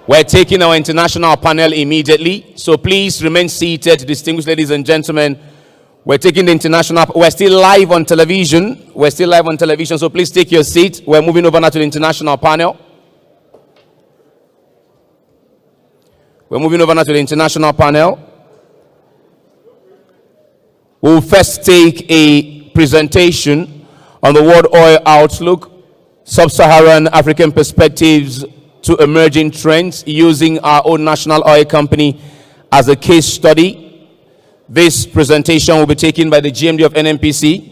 We're taking our international panel immediately, so please remain seated, distinguished ladies and gentlemen. We're taking the international, we're still live on television. So please take your seat. We're moving over now to the international panel. We'll first take a presentation on the world oil outlook, sub-Saharan African perspectives to emerging trends, using our own national oil company as a case study. This presentation will be taken by the GMD of N.P.S.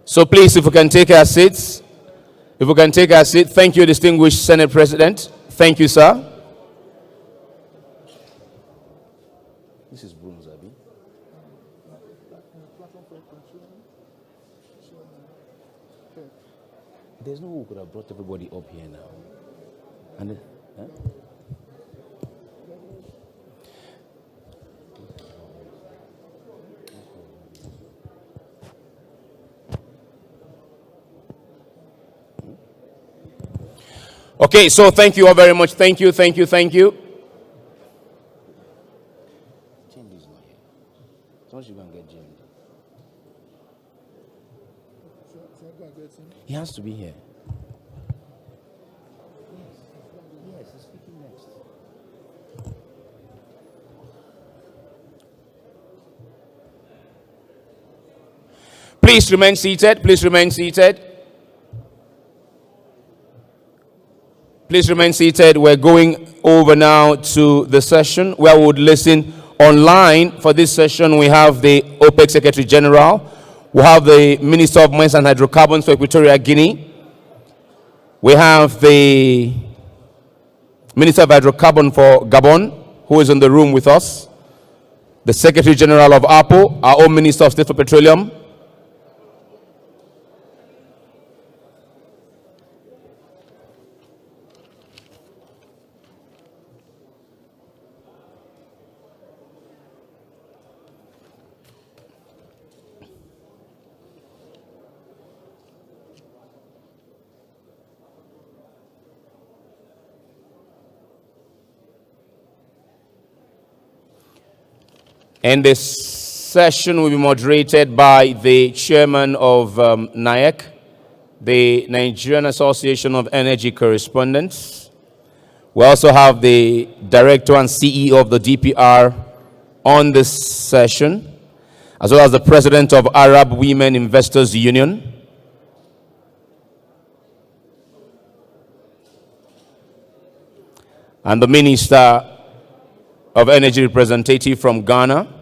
So please, if we can take our seats. Thank you, distinguished Senate President. Thank you, sir. This is Bruno Zabi. There's no way we could have brought everybody up here now. And then, huh? Okay, so thank you all very much. Thank you. James is not here. So much you can get James. He has to be here. Yes, he's speaking next. Please remain seated. We're going over now to the session where we would listen online. For this session, we have the OPEC Secretary General. We have the Minister of Mines and Hydrocarbons for Equatorial Guinea. We have the Minister of Hydrocarbon for Gabon, who is in the room with us. The Secretary General of APO, our own Minister of State for Petroleum. And this session will be moderated by the chairman of NIEC, the Nigerian Association of Energy Correspondents. We also have the director and CEO of the DPR on this session, as well as the president of Arab Women Investors Union. And the Minister of Energy representative from Ghana.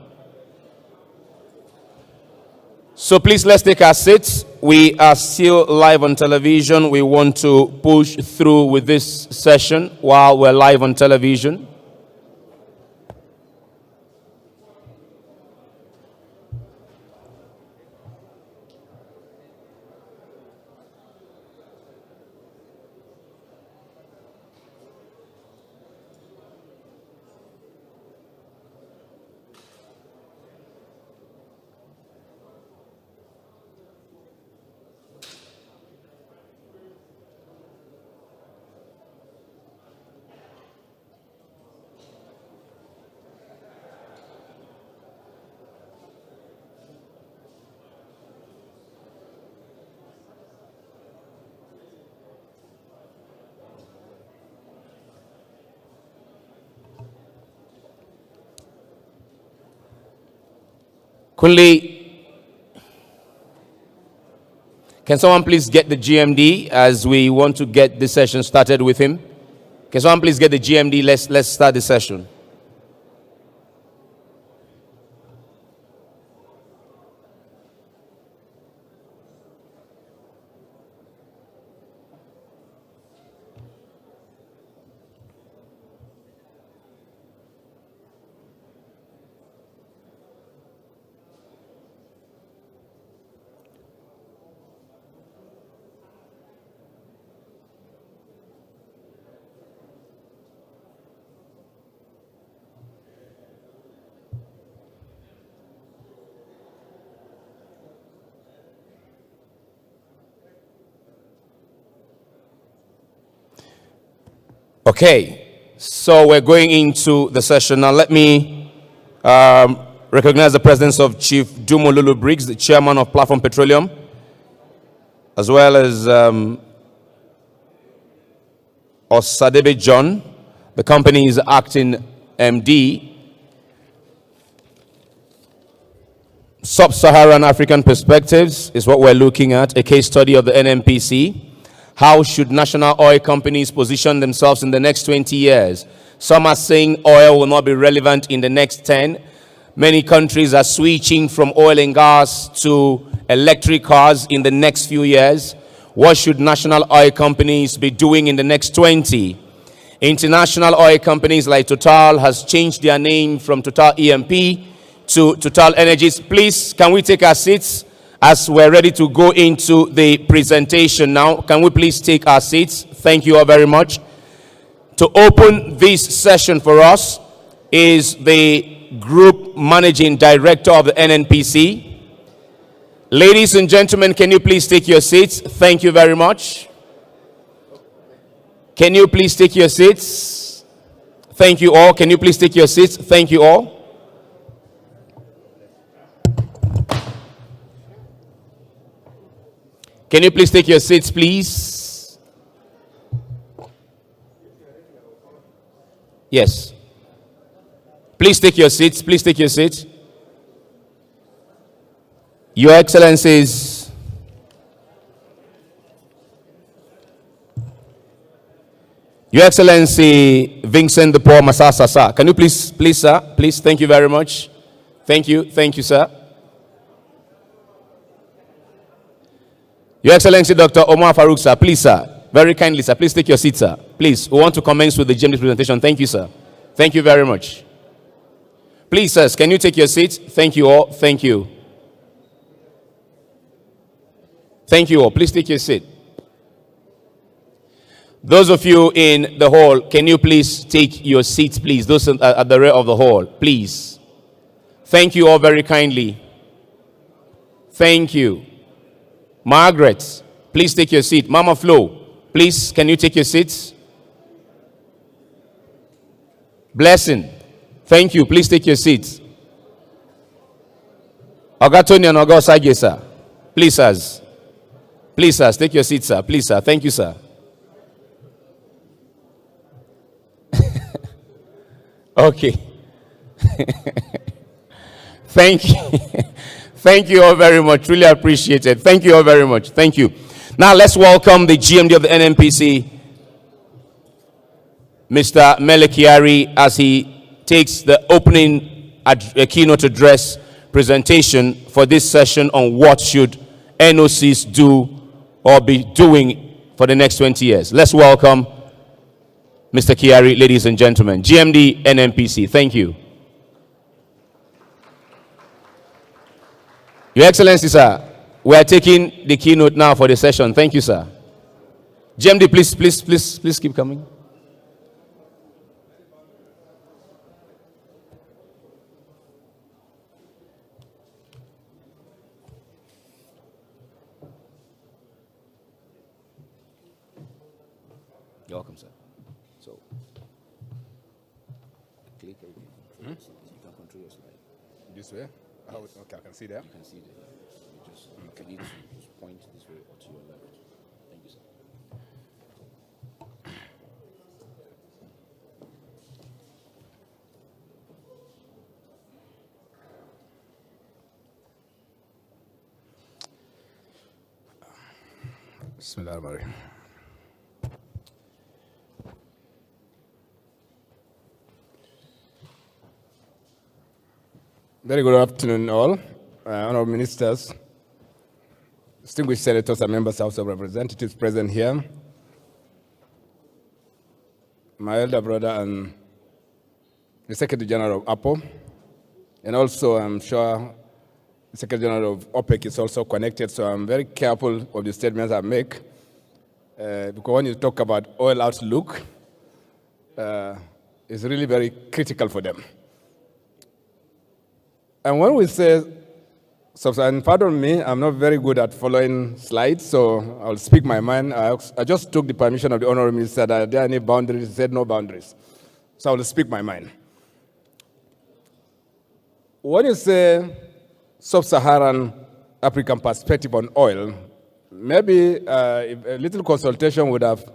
So please, let's take our seats. We are still live on television. We want to push through with this session while we're live on television. Kunle, can someone please get the GMD as we want to get this session started with him? Can someone please get the GMD? Let's start the session. Okay, so we're going into the session now. Let me recognize the presence of Chief Dumolulu Briggs, the chairman of Platform Petroleum, as well as Osadebe John, the company's acting MD. Sub-Saharan African perspectives is what we're looking at, a case study of the NNPC. How should national oil companies position themselves in the next 20 years? Some are saying oil will not be relevant in the next 10. Many countries are switching from oil and gas to electric cars in the next few years. What should national oil companies be doing in the next 20? International oil companies like Total has changed their name from Total EMP to Total Energies. Please, can we take our seats as we're ready to go into the presentation now? Can we please take our seats? Thank you all very much. To open this session for us is the Group Managing Director of the NNPC. Ladies and gentlemen, can you please take your seats? Thank you very much. Can you please take your seats? Thank you all. Can you please take your seats? Thank you all. Can you please take your seats, please? Yes. Please take your seats. Please take your seats. Your Excellencies, Your Excellency Vincent de Paul Masasa, sir. Can you please, sir? Please, thank you very much. Thank you, sir. Your Excellency Dr. Omar Farouk, sir. Please, sir. Very kindly, sir. Please take your seat, sir. Please, we want to commence with the GMD presentation. Thank you, sir. Thank you very much. Please, sirs, can you take your seats? Thank you all. Thank you. Thank you all. Please take your seat. Those of you in the hall, can you please take your seats, please? Those at the rear of the hall, please. Thank you all very kindly. Thank you. Margaret, please take your seat. Mama Flo, please, can you take your seats? Blessing, thank you. Please take your seats. Ogatoni and Ogosage, sir. Please, sirs. Please, sirs, take your seats, sir. Please, sir. Thank you, sir. Okay. Thank you. Thank you all very much. Really appreciate it. Thank you all very much. Thank you. Now let's welcome the GMD of the NNPC, Mr. Mele Kyari, as he takes the opening keynote address presentation for this session on what should NOCs do or be doing for the next 20 years. Let's welcome Mr. Kyari, ladies and gentlemen. GMD NNPC. Thank you. Your Excellency, sir, we are taking the keynote now for the session. Thank you, sir. GMD, please keep coming. You're welcome, sir. So, click everything. You can control your slide. This way? Okay, I can see there. You can see there. You need to just point this way or to your left. Thank you, sir. Bismillahirrahmanirrahim. Very good afternoon, all. Honorable ministers, distinguished senators and members of House of Representatives present here, my elder brother and the Secretary General of APO, and also I'm sure the Secretary General of OPEC is also connected, so I'm very careful of the statements I make, because when you talk about oil outlook, it's really very critical for them. And when we say So, and pardon me, I'm not very good at following slides, so I'll speak my mind. I just took the permission of the Honorable Minister that are there any boundaries? He said no boundaries. So I'll speak my mind. When you say sub-Saharan African perspective on oil, maybe if a little consultation would have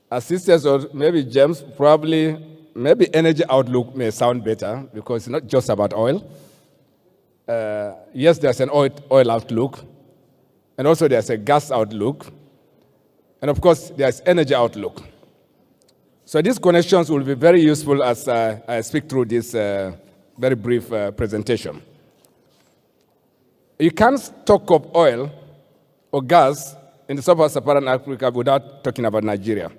assisted, or maybe James, probably, maybe energy outlook may sound better because it's not just about oil. Yes, there's an oil outlook, and also there's a gas outlook, and of course, there's energy outlook. So these connections will be very useful as I speak through this very brief presentation. You can't talk of oil or gas in the sub-Saharan Africa without talking about Nigeria.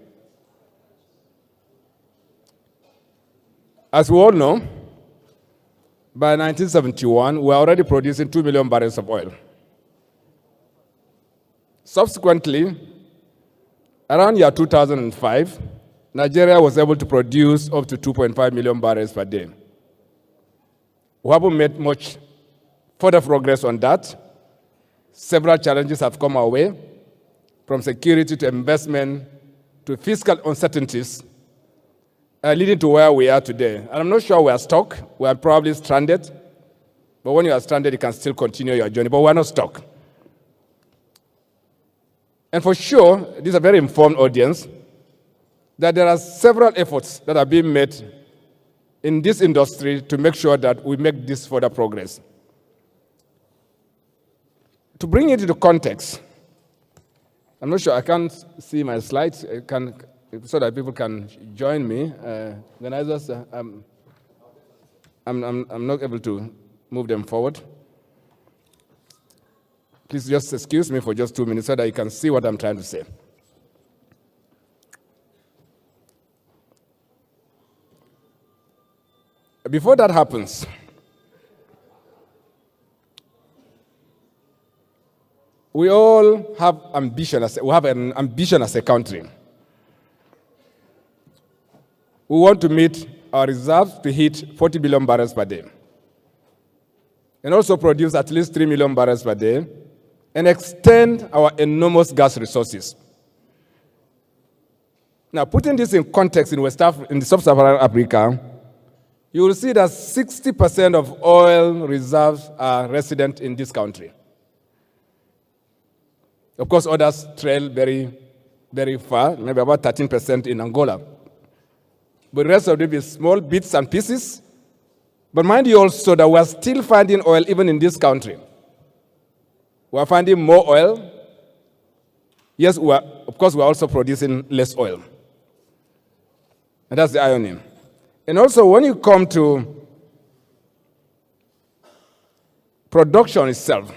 As we all know, by 1971, we were already producing 2 million barrels of oil. Subsequently, around year 2005, Nigeria was able to produce up to 2.5 million barrels per day. We haven't made much further progress on that. Several challenges have come our way, from security to investment to fiscal uncertainties, leading to where we are today. And I'm not sure we are stuck. We are probably stranded. But when you are stranded, you can still continue your journey. But we're not stuck. And for sure, this is a very informed audience, that there are several efforts that are being made in this industry to make sure that we make this further progress. To bring it into context, I'm not sure, I can't see my slides, so that people can join me. Organizers, I'm not able to move them forward. Please just excuse me for just 2 minutes so that you can see what I'm trying to say. Before that happens, we all have ambition. We have an ambition as a country. We want to meet our reserves to hit 40 billion barrels per day, and also produce at least 3 million barrels per day, and extend our enormous gas resources. Now, putting this in context in the sub-Saharan Africa, you will see that 60% of oil reserves are resident in this country. Of course, others trail very, very far, maybe about 13% in Angola. But the rest of it is small bits and pieces. But mind you also that we are still finding oil even in this country. We are finding more oil. Yes, of course, we are also producing less oil. And that's the irony. And also, when you come to production itself,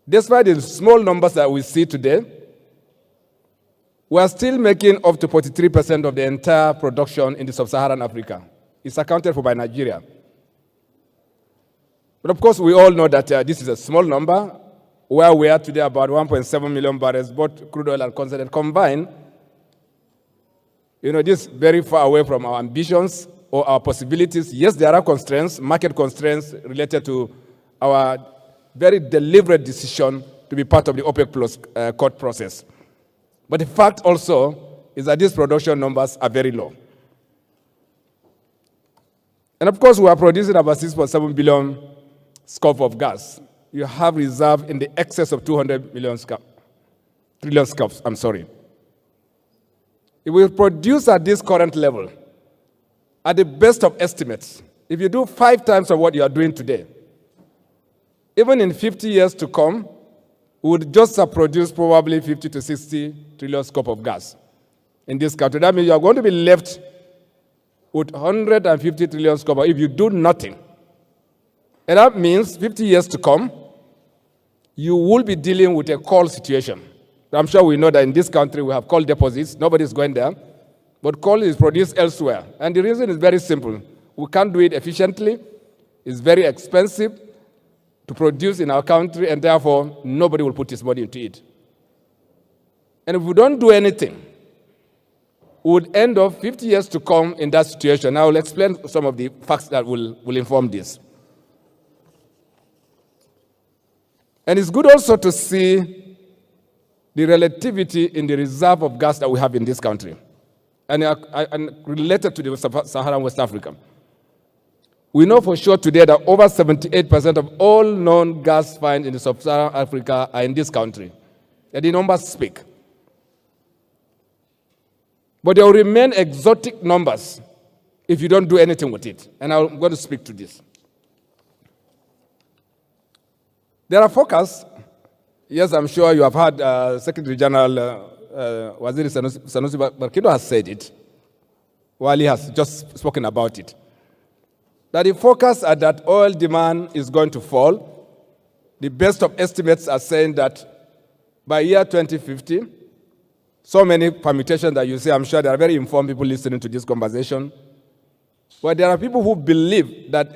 despite the small numbers that we see today, we are still making up to 43% of the entire production in the sub-Saharan Africa. It's accounted for by Nigeria. But of course, we all know that this is a small number, where we are today about 1.7 million barrels, both crude oil and condensate combined. You know, this is very far away from our ambitions or our possibilities. Yes, there are constraints, market constraints related to our very deliberate decision to be part of the OPEC Plus court process. But the fact also is that these production numbers are very low. And of course, we are producing about 6.7 billion scoop of gas. You have reserve in the excess of 200 trillion scoops, I'm sorry. If we produce at this current level, at the best of estimates, if you do 5 times of what you are doing today, even in 50 years to come, we would just have produced probably 50 to 60 trillion scoop of gas in this country. That means you are going to be left with 150 trillion scoop if you do nothing. And that means 50 years to come, you will be dealing with a coal situation. I'm sure we know that in this country we have coal deposits. Nobody's going there. But coal is produced elsewhere. And the reason is very simple. We can't do it efficiently. It's very expensive to produce in our country, and therefore nobody will put his money into it. And if we don't do anything, we would end up 50 years to come in that situation. I will explain some of the facts that will inform this. And it's good also to see the relativity in the reserve of gas that we have in this country, and related to the Saharan West Africa. We know for sure today that over 78% of all known gas finds in the Sub-Saharan Africa are in this country. And the numbers speak. But there will remain exotic numbers if you don't do anything with it. And I'm going to speak to this. There are forecasts. Yes, I'm sure you have heard Secretary General Waziri Sanusi Barkindo has said it, while he has just spoken about it, that the forecasts are that oil demand is going to fall. The best of estimates are saying that by year 2050, so many permutations that you say, I'm sure there are very informed people listening to this conversation, but there are people who believe that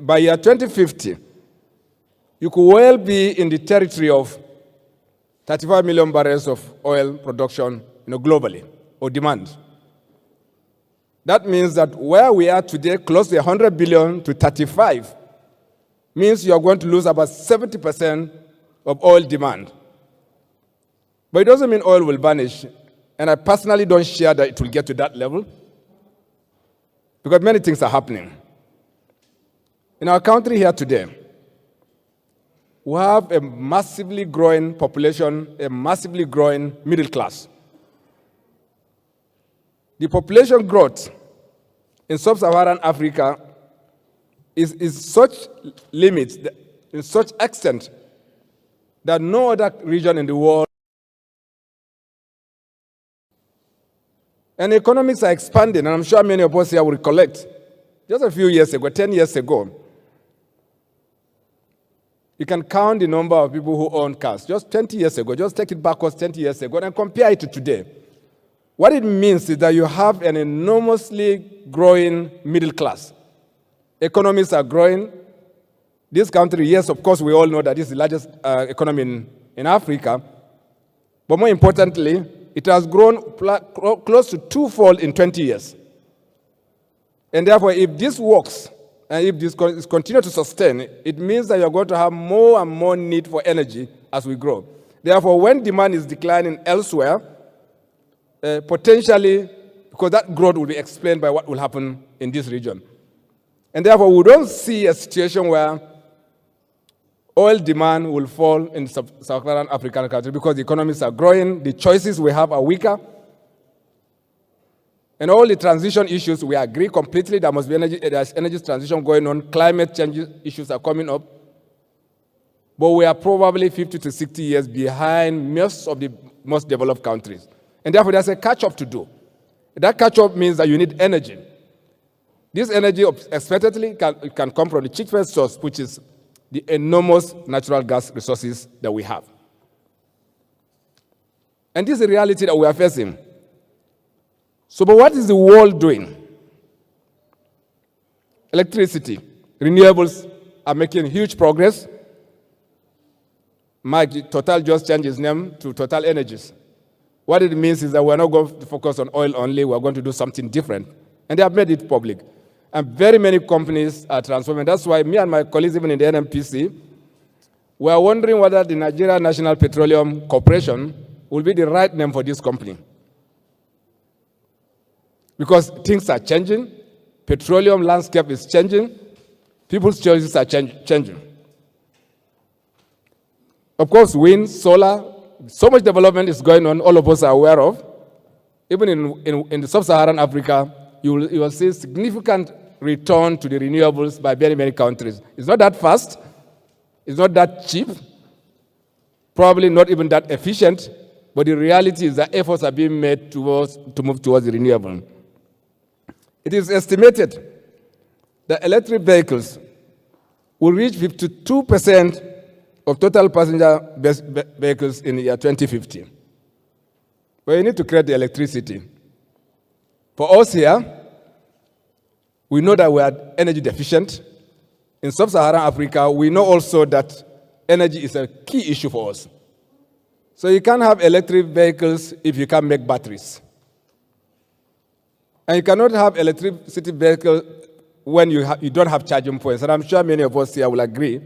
by year 2050, you could well be in the territory of 35 million barrels of oil production, globally, or demand. That means that where we are today, close to 100 billion to 35, means you are going to lose about 70% of oil demand. But it doesn't mean oil will vanish, and I personally don't share that it will get to that level, because many things are happening. In our country here today, we have a massively growing population, a massively growing middle class. The population growth in sub-Saharan Africa is such limits, in such extent, that no other region in the world. And economics are expanding, and I'm sure many of us here will recollect. Just a few years ago, 10 years ago, you can count the number of people who own cars. Just 20 years ago, just take it backwards 20 years ago and compare it to today. What it means is that you have an enormously growing middle class. Economies are growing. This country, yes, of course, we all know that it's the largest economy in Africa. But more importantly, it has grown close to twofold in 20 years. And therefore, if this works, and if this continues to sustain, it means that you're going to have more and more need for energy as we grow. Therefore, when demand is declining elsewhere, potentially, because that growth will be explained by what will happen in this region. And therefore, we don't see a situation where oil demand will fall in sub-Saharan African countries because the economies are growing, the choices we have are weaker. And all the transition issues, we agree completely. There must be there's energy transition going on. Climate change issues are coming up. But we are probably 50 to 60 years behind most of the most developed countries. And therefore, there's a catch-up to do. That catch-up means that you need energy. This energy expectedly can come from the cheapest source, which is the enormous natural gas resources that we have. And this is the reality that we are facing. So, but what is the world doing? Electricity, renewables are making huge progress. Total just changed its name to Total Energies. What it means is that we're not going to focus on oil only, we're going to do something different. And they have made it public. And very many companies are transforming. That's why me and my colleagues, even in the N.I.P.S, we are wondering whether the Nigeria National Petroleum Corporation will be the right name for this company. Because things are changing, petroleum landscape is changing, people's choices are changing. Of course, wind, solar, so much development is going on, all of us are aware of. Even in the sub-Saharan Africa, you will see significant return to the renewables by very many countries. It's not that fast, it's not that cheap, probably not even that efficient, but the reality is that efforts are being made to move towards the renewable. It is estimated that electric vehicles will reach 52% of total passenger vehicles in the year 2050. But you need to create the electricity. For us here, we know that we are energy deficient. In sub-Saharan Africa, we know also that energy is a key issue for us. So you can't have electric vehicles if you can't make batteries. And you cannot have electricity vehicles when you don't have charging points. And I'm sure many of us here will agree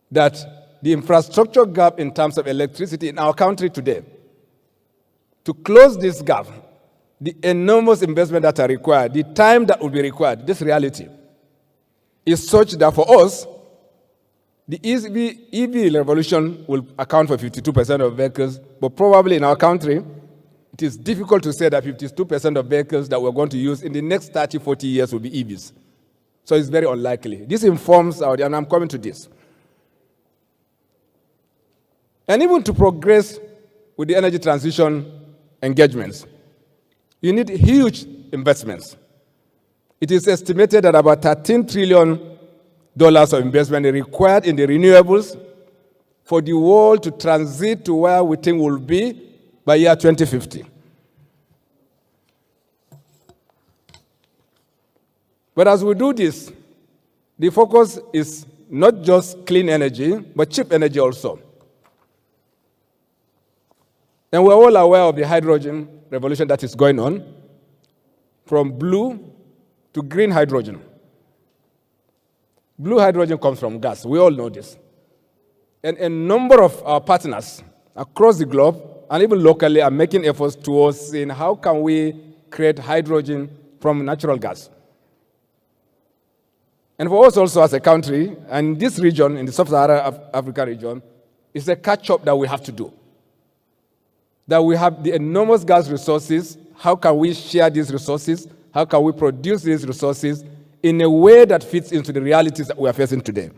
that the infrastructure gap in terms of electricity in our country today. To close this gap, the enormous investment that are required, the time that will be required, this reality is such that for us, the EV revolution will account for 52% of vehicles, but probably in our country, it is difficult to say that 52% of vehicles that we're going to use in the next 30, 40 years will be EVs. So it's very unlikely. This informs our, and I'm coming to this. And even to progress with the energy transition engagements, you need huge investments. It is estimated that about $13 trillion of investment is required in the renewables for the world to transit to where we think we'll be by year 2050. But as we do this, the focus is not just clean energy, but cheap energy also. And we're all aware of the hydrogen revolution that is going on, from blue to green hydrogen. Blue hydrogen comes from gas. We all know this. And a number of our partners across the globe, and even locally, are making efforts towards seeing how can we create hydrogen from natural gas. And for us also as a country, and this region, in the sub-Saharan Africa region, it's a catch-up that we have to do. That we have the enormous gas resources. How can we share these resources? How can we produce these resources in a way that fits into the realities that we are facing today?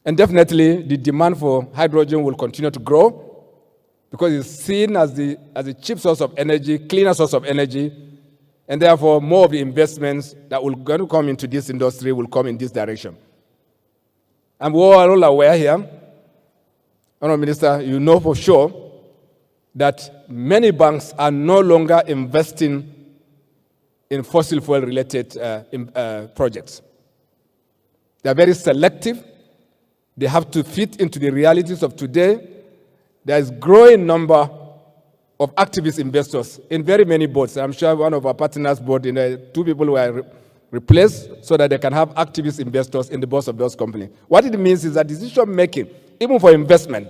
And definitely, the demand for hydrogen will continue to grow because it's seen as a cheap source of energy, cleaner source of energy, and therefore more of the investments that will going to come into this industry will come in this direction. And we are all aware here, Honourable Minister, you know for sure that many banks are no longer investing in fossil fuel-related projects. They are very selective. They have to fit into the realities of today. There is a growing number of activist investors in very many boards. I'm sure one of our partners' board, two people were replaced so that they can have activist investors in the boards of those companies. What it means is that decision-making, even for investment,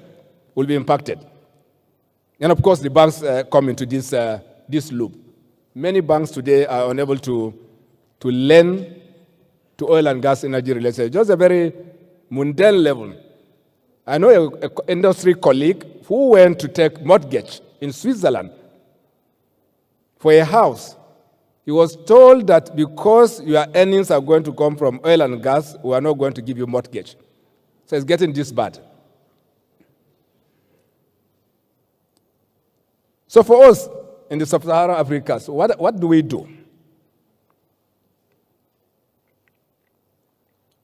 will be impacted. And of course, the banks come into this loop. Many banks today are unable to lend to oil and gas energy related. Just a very mundane level. I know an industry colleague who went to take mortgage in Switzerland for a house. He was told that because your earnings are going to come from oil and gas, we are not going to give you mortgage. So it's getting this bad. So for us in the sub-Saharan Africa, so what do we do?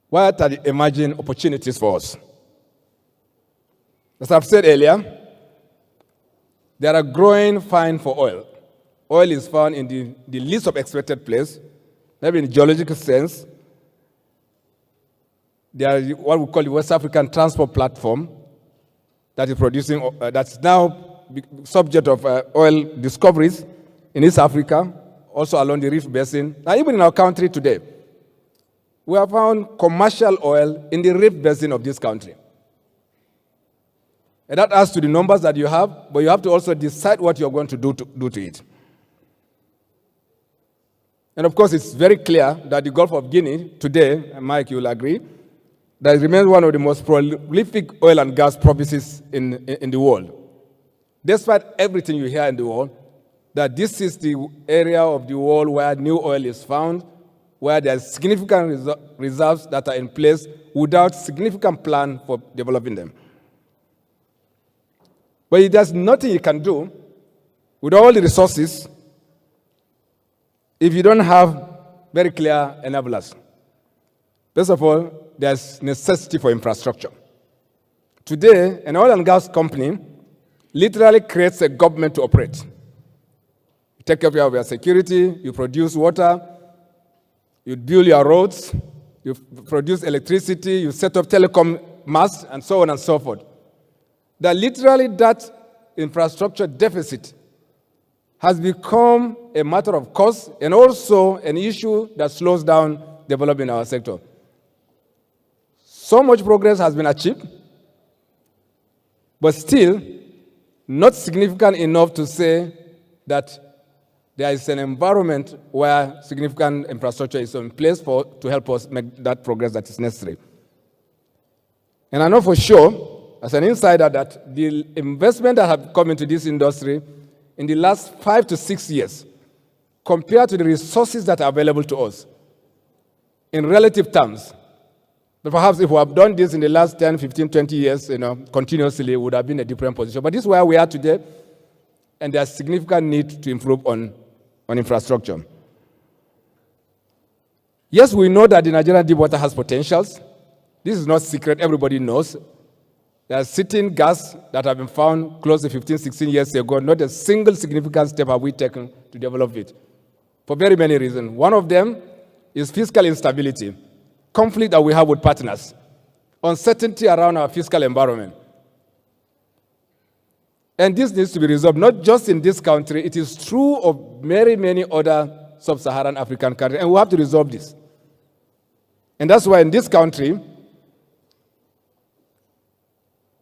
What are the emerging opportunities for us? As I've said earlier, there are growing finds for oil. Oil is found in the least of expected place, maybe in a geological sense. There are what we call the West African Transport Platform that is producing, that's now subject of oil discoveries in East Africa, also along the Rift Basin. Now, even in our country today, we have found commercial oil in the Rift Basin of this country. And that adds to the numbers that you have, but you have to also decide what you're going to do to it. And of course, it's very clear that the Gulf of Guinea today, and Mike, you will agree, that it remains one of the most prolific oil and gas provinces in the world. Despite everything you hear in the world, that this is the area of the world where new oil is found, where there's significant reserves that are in place without significant plan for developing them. But there's nothing you can do with all the resources if you don't have very clear enablers. First of all, there's necessity for infrastructure. Today, an oil and gas company literally creates a government to operate. You take care of your security, you produce water, you build your roads, you produce electricity, you set up telecom masts, and so on and so forth. That literally that infrastructure deficit has become a matter of cost and also an issue that slows down development in our sector. So much progress has been achieved, but still not significant enough to say that there is an environment where significant infrastructure is in place to help us make that progress that is necessary. And I know for sure, as an insider, that the investment that have come into this industry in the last 5 to 6 years, compared to the resources that are available to us, in relative terms, but perhaps if we have done this in the last 10, 15, 20 years, continuously, it would have been a different position. But this is where we are today, and there's significant need to improve on infrastructure. Yes, we know that the Nigerian deep water has potentials. This is not secret, everybody knows. There are sitting gas that have been found close to 15, 16 years ago. Not a single significant step have we taken to develop it, for very many reasons. One of them is fiscal instability, conflict that we have with partners, uncertainty around our fiscal environment. And this needs to be resolved, not just in this country. It is true of many, many other sub-Saharan African countries, and we have to resolve this. And that's why in this country,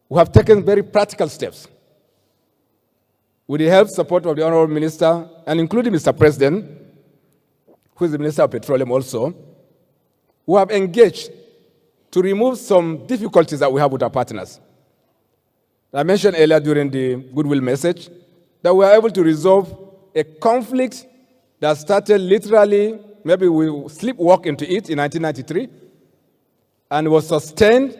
we have taken very practical steps. With the help support of the Honorable Minister, and including Mr. President, who is the Minister of Petroleum also, we have engaged to remove some difficulties that we have with our partners. I mentioned earlier during the goodwill message that we are able to resolve a conflict that started literally, maybe we sleepwalk into it in 1993, and was sustained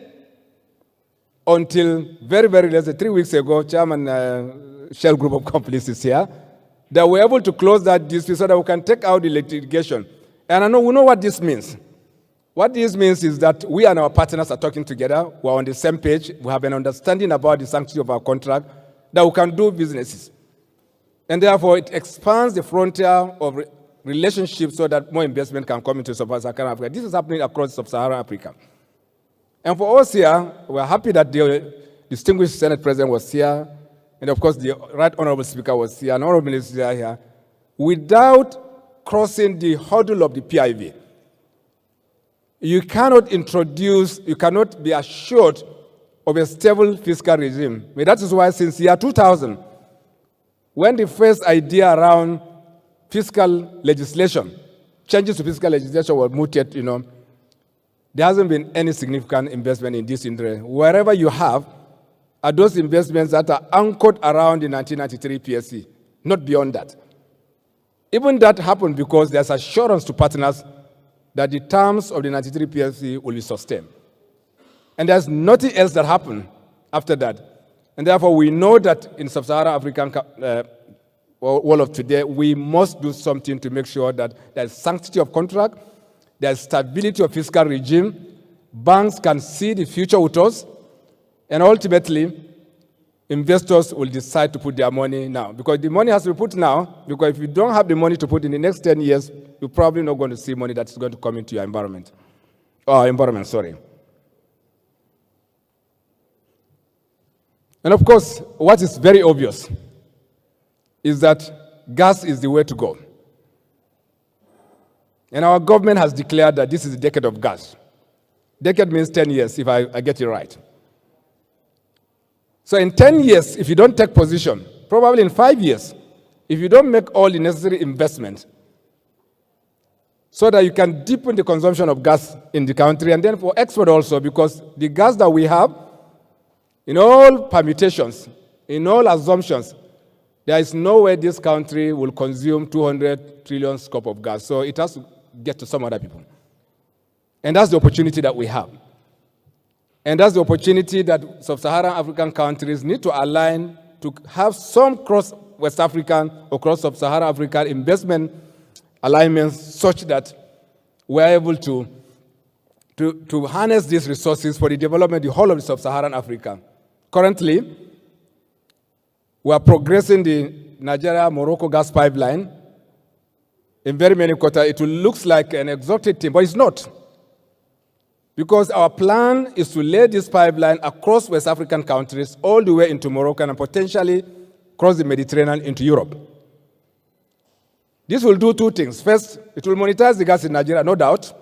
until very, very less than 3 weeks ago. Chairman Shell Group of Companies is here, that we're able to close that dispute so that we can take out the litigation. And we know what this means. What this means is that we and our partners are talking together, we're on the same page, we have an understanding about the sanctity of our contract, that we can do businesses. And therefore, it expands the frontier of relationships so that more investment can come into sub-Saharan Africa. This is happening across sub-Saharan Africa. And for us here, we're happy that the distinguished Senate President was here, and of course, the Right Honorable Speaker was here, and Honorable Minister here, without crossing the hurdle of the PIV. You cannot be assured of a stable fiscal regime. I mean, that is why since the year 2000, when the first idea around fiscal legislation, changes to fiscal legislation were mooted, there hasn't been any significant investment in this industry. Wherever you have are those investments that are anchored around the 1993 PSC, not beyond that. Even that happened because there's assurance to partners that the terms of the 93 PSC will be sustained. And there's nothing else that happened after that. And therefore, we know that in sub-Saharan African world of today, we must do something to make sure that there's sanctity of contract, there's stability of fiscal regime, banks can see the future with us, and ultimately, investors will decide to put their money now. Because the money has to be put now, because if you don't have the money to put in the next 10 years, you're probably not going to see money that's going to come into your environment. And of course, what is very obvious is that gas is the way to go. And our government has declared that this is a decade of gas. Decade means 10 years, if I get it right. So in 10 years, if you don't take position, probably in 5 years, if you don't make all the necessary investment so that you can deepen the consumption of gas in the country, and then for export also, because the gas that we have, in all permutations, in all assumptions, there is no way this country will consume 200 trillion scope of gas. So it has to get to some other people. And that's the opportunity that we have. And that's the opportunity that sub-Saharan African countries need to align to have some cross-West African or cross-Sub-Saharan African investment alignments such that we're able to harness these resources for the development of the whole of Sub-Saharan Africa. Currently, we are progressing the Nigeria-Morocco gas pipeline. In very many quarters, it will look like an exotic thing, but it's not. Because our plan is to lay this pipeline across West African countries all the way into Morocco and potentially cross the Mediterranean into Europe. This will do two things. First, it will monetize the gas in Nigeria, no doubt.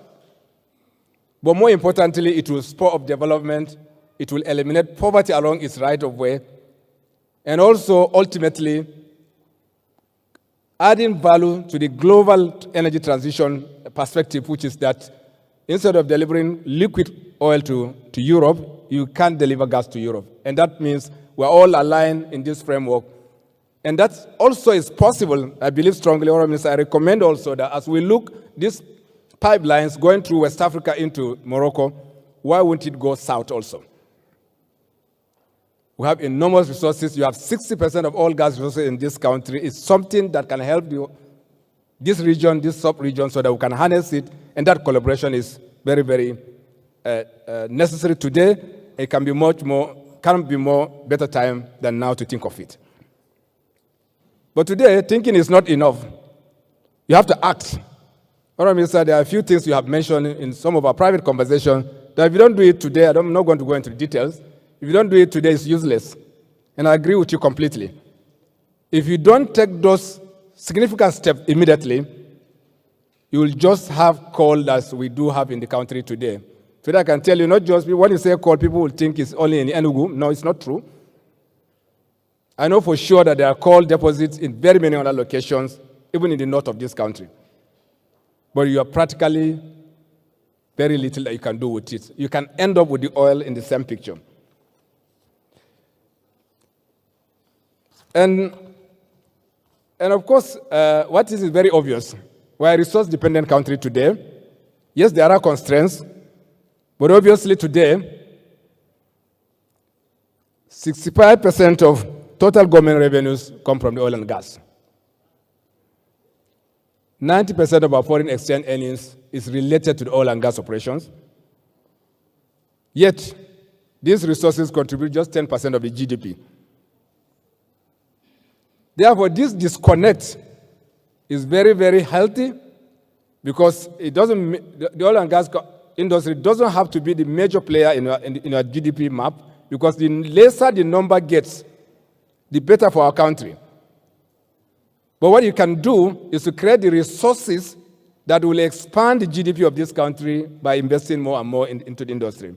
But more importantly, it will spur up development, it will eliminate poverty along its right of way, and also ultimately adding value to the global energy transition perspective, which is that instead of delivering liquid oil to Europe, you can't deliver gas to Europe. And that means we're all aligned in this framework. And that also is possible, I believe strongly, Honourable Minister. I recommend also that as we look these pipelines going through West Africa into Morocco, why wouldn't it go south also? We have enormous resources. You have 60% of all gas resources in this country. It's something that can help this region, this sub-region, so that we can harness it. And that collaboration is very, very necessary today. It can be better time than now to think of it. But today, thinking is not enough. You have to act. Honourable Minister, there are a few things you have mentioned in some of our private conversations that if you don't do it today, I'm not going to go into details. If you don't do it today, it's useless. And I agree with you completely. If you don't take those significant steps immediately, you will just have coal as we do have in the country today. Today I can tell you, not just when you say coal, people will think it's only in Enugu. No, it's not true. I know for sure that there are coal deposits in very many other locations, even in the north of this country. But you are practically very little that you can do with it. You can end up with the oil in the same picture. And of course, what is very obvious, we're a resource-dependent country today. Yes, there are constraints, but obviously today, 65% of total government revenues come from the oil and gas. 90% of our foreign exchange earnings is related to the oil and gas operations. Yet, these resources contribute just 10% of the GDP. Therefore, this disconnect is very, very healthy because the oil and gas industry doesn't have to be the major player in our GDP map, because the lesser the number gets, the better for our country. But what you can do is to create the resources that will expand the GDP of this country by investing more and more into the industry.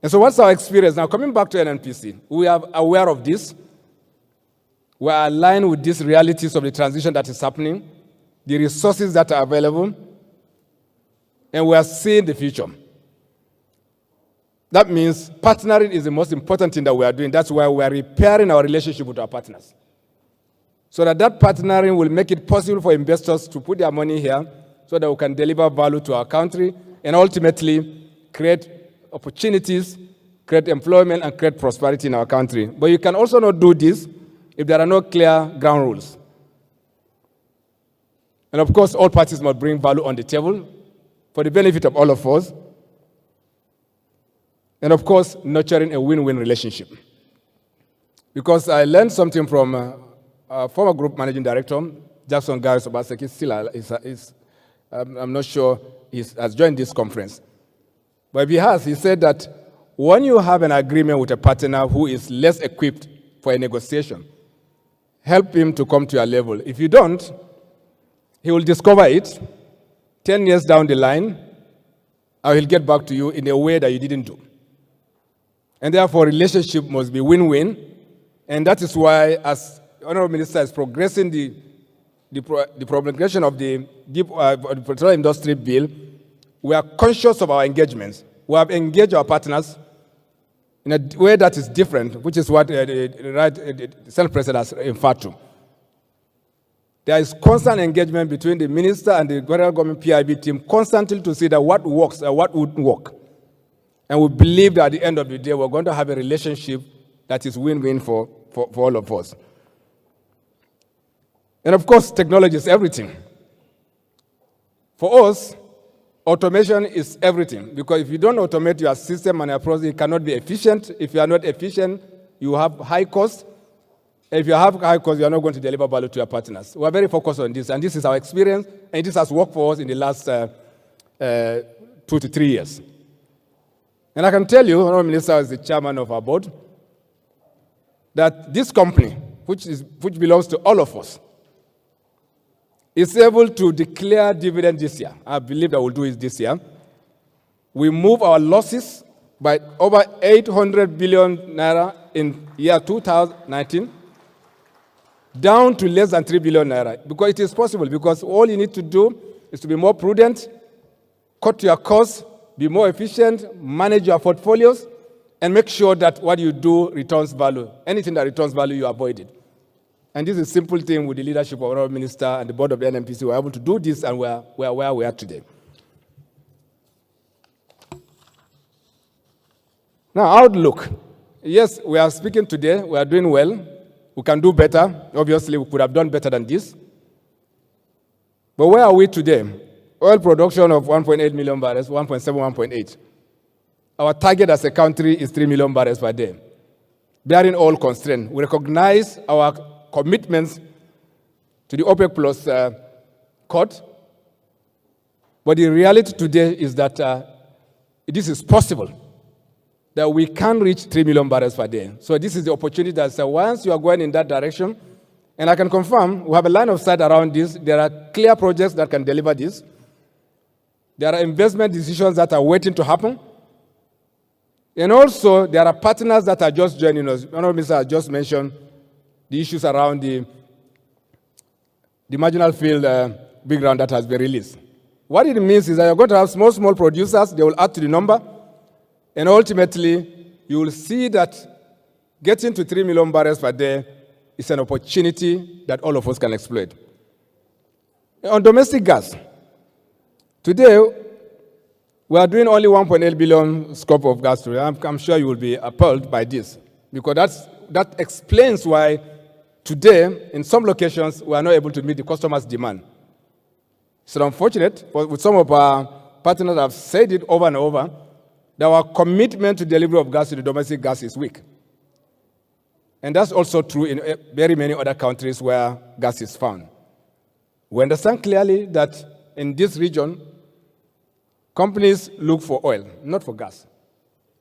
And so what's our experience? Now, coming back to NNPC, we are aware of this. We are aligned with these realities of the transition that is happening, the resources that are available, and we are seeing the future. That means partnering is the most important thing that we are doing. That's why we are repairing our relationship with our partners, so that partnering will make it possible for investors to put their money here so that we can deliver value to our country and ultimately create opportunities, create employment, and create prosperity in our country. But you can also not do this if there are no clear ground rules. And of course, all parties must bring value on the table for the benefit of all of us. And of course, nurturing a win-win relationship. Because I learned something from our former group managing director, Jackson Garris Obaseki. Still, I'm not sure he has joined this conference. But if he has, he said that when you have an agreement with a partner who is less equipped for a negotiation, help him to come to your level. If you don't, he will discover it 10 years down the line, and he'll get back to you in a way that you didn't do. And therefore, relationship must be win-win. And that is why, as Honourable Minister is progressing the promulgation of the petroleum industry bill, we are conscious of our engagements. We have engaged our partners in a way that is different, which is what the Senate President has referred to. There is constant engagement between the minister and the federal government PIB team, constantly to see that what works and what wouldn't work. And we believe that at the end of the day, we're going to have a relationship that is win-win for all of us. And of course, technology is everything. For us, automation is everything, because if you don't automate your system and your process, it cannot be efficient. If you are not efficient, you have high cost. If you have high cost, you are not going to deliver value to your partners. We are very focused on this, and this is our experience, and this has worked for us in the last 2 to 3 years. And I can tell you, Honourable Minister, as the chairman of our board, that this company, which belongs to all of us, is able to declare dividend this year, I believe that we'll do it this year, we move our losses by over 800 billion naira in year 2019 down to less than 3 billion naira. Because it is possible, because all you need to do is to be more prudent, cut your costs, be more efficient, manage your portfolios, and make sure that what you do returns value. Anything that returns value, you avoid it. And this is a simple thing with the leadership of our minister and the board of the NNPC. We are able to do this, and we are where we are today. Now, outlook. Yes, we are speaking today. We are doing well. We can do better. Obviously, we could have done better than this. But where are we today? Oil production of 1.8 million barrels, 1.7, 1.8. Our target as a country is 3 million barrels per day. Bearing all constraints, we recognize our commitments to the OPEC Plus court. But the reality today is that this is possible, that we can reach 3 million barrels per day. So this is the opportunity that once you are going in that direction, and I can confirm, we have a line of sight around this. There are clear projects that can deliver this. There are investment decisions that are waiting to happen. And also, there are partners that are just joining us. Honorable Minister has just mentioned the issues around the marginal field big round that has been released. What it means is that you're going to have small producers. They will add to the number. And ultimately, you will see that getting to 3 million barrels per day is an opportunity that all of us can exploit. On domestic gas, today, we are doing only 1.8 billion scope of gas today. I'm sure you will be appalled by this, because that explains why today, in some locations, we are not able to meet the customers' demand. It's unfortunate, but with some of our partners have said it over and over, that our commitment to delivery of gas to the domestic gas is weak. And that's also true in very many other countries where gas is found. We understand clearly that in this region, companies look for oil, not for gas.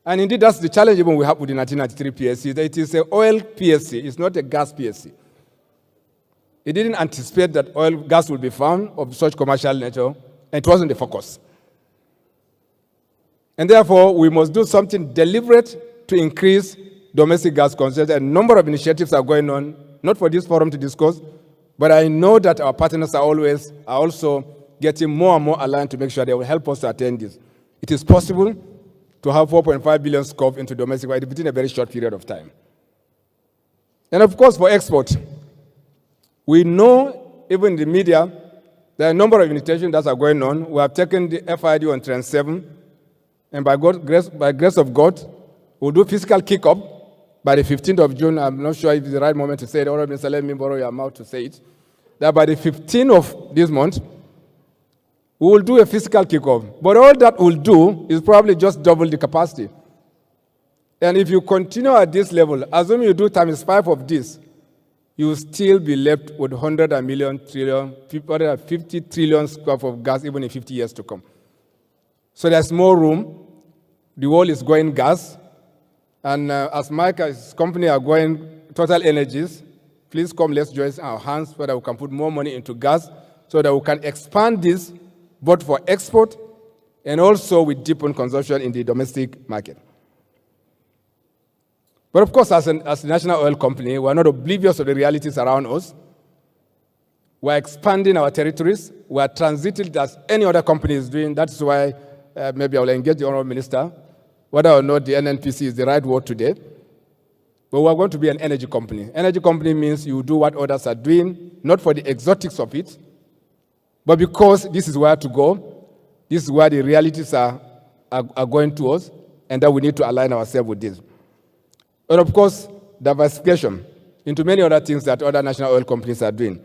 And indeed, that's the challenge even we have with the 1993 PSC, that it is an oil PSC, it's not a gas PSC. It didn't anticipate that gas would be found of such commercial nature, and it wasn't the focus. And therefore, we must do something deliberate to increase domestic gas consumption. A number of initiatives are going on, not for this forum to discuss, but I know that our partners are also getting more and more aligned to make sure they will help us to attain this. It is possible to have 4.5 billion scope into domestic market within a very short period of time. And of course, for export, we know, even in the media, there are a number of initiatives that are going on. We have taken the FID on Trend 7, and by grace of God, we'll do physical kick-off by the 15th of June. I'm not sure if it's the right moment to say it. Honorable Minister, let me borrow your mouth to say it. That by the 15th of this month, we will do a physical kickoff. But all that we'll do is probably just double the capacity. And if you continue at this level, assuming you do times 5 of this, you will still be left with 150 trillion square of gas even in 50 years to come. So there's more room. The world is going gas. And as Mike's company are going Total Energies, please come, let's join our hands so that we can put more money into gas so that we can expand this both for export and also with deepen consumption in the domestic market. But of course, as a national oil company, we're not oblivious of the realities around us. We're expanding our territories. We're transiting as any other company is doing. That's why maybe I will engage the Honorable Minister, whether or not the NNPC is the right word today. But we're going to be an energy company. Energy company means you do what others are doing, not for the exotics of it, but because this is where to go, this is where the realities are going towards, and that we need to align ourselves with this. And of course, diversification into many other things that other national oil companies are doing.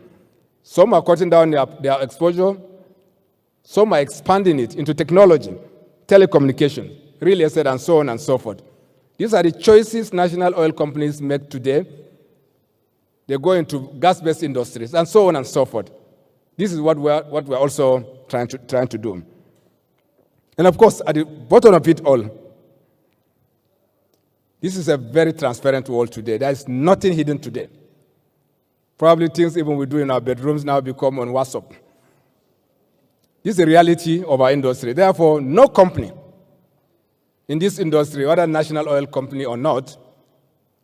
Some are cutting down their exposure, some are expanding it into technology, telecommunication, real estate, and so on and so forth. These are the choices national oil companies make today. They go into gas-based industries, and so on and so forth. This is what we're also trying to do. And of course, at the bottom of it all, this is a very transparent world today. There is nothing hidden today. Probably things even we do in our bedrooms now become on WhatsApp. This is the reality of our industry. Therefore, no company in this industry, whether national oil company or not,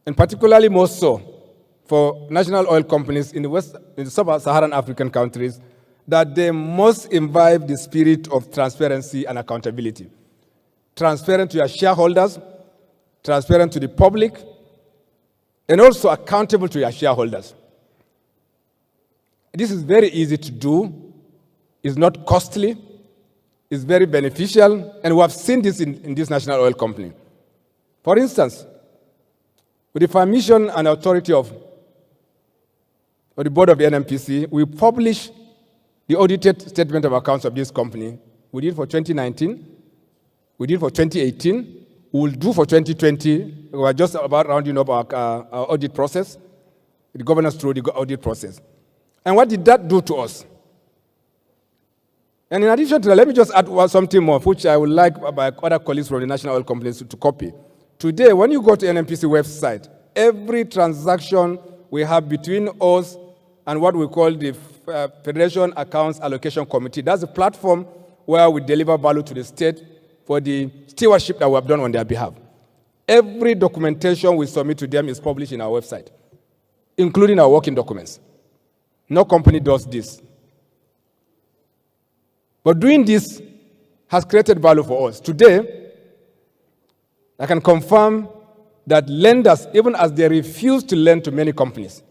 and particularly more so for national oil companies in the sub-Saharan African countries, that they must imbibe the spirit of transparency and accountability. Transparent to your shareholders, transparent to the public, and also accountable to your shareholders. This is very easy to do. It's not costly. It's very beneficial. And we have seen this in this national oil company. For instance, with the permission and authority of the board of the N.I.P.S, we publish the audited statement of accounts of this company. We did for 2019. We did for 2018. We will do for 2020. We are just about rounding up our audit process, the governance through the audit process. And what did that do to us? And in addition to that, let me just add something more, which I would like my other colleagues from the national oil companies to copy. Today, when you go to N.I.P.S website, every transaction we have between us and what we call the Federation Accounts Allocation Committee, that's a platform where we deliver value to the state for the stewardship that we have done on their behalf. Every documentation we submit to them is published in our website, including our working documents. No company does this. But doing this has created value for us. Today, I can confirm that lenders, even as they refuse to lend to many companies,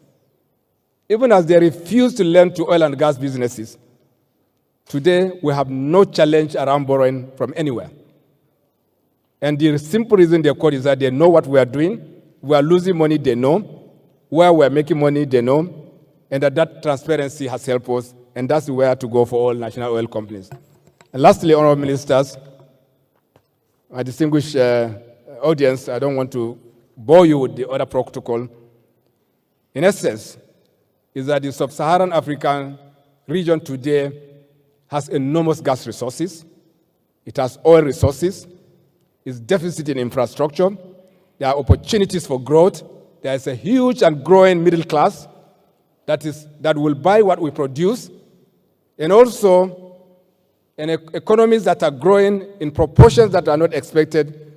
even as they refuse to lend to oil and gas businesses, today we have no challenge around borrowing from anywhere. And the simple reason they quote is that they know what we are doing. We are losing money, they know. Where we are making money, they know. And that transparency has helped us. And that's where to go for all national oil companies. And lastly, honorable ministers, my distinguished audience, I don't want to bore you with the other protocol. In essence, is that the sub-Saharan African region today has enormous gas resources. It has oil resources. It's deficit in infrastructure. There are opportunities for growth. There is a huge and growing middle class that will buy what we produce, and also economies that are growing in proportions that are not expected.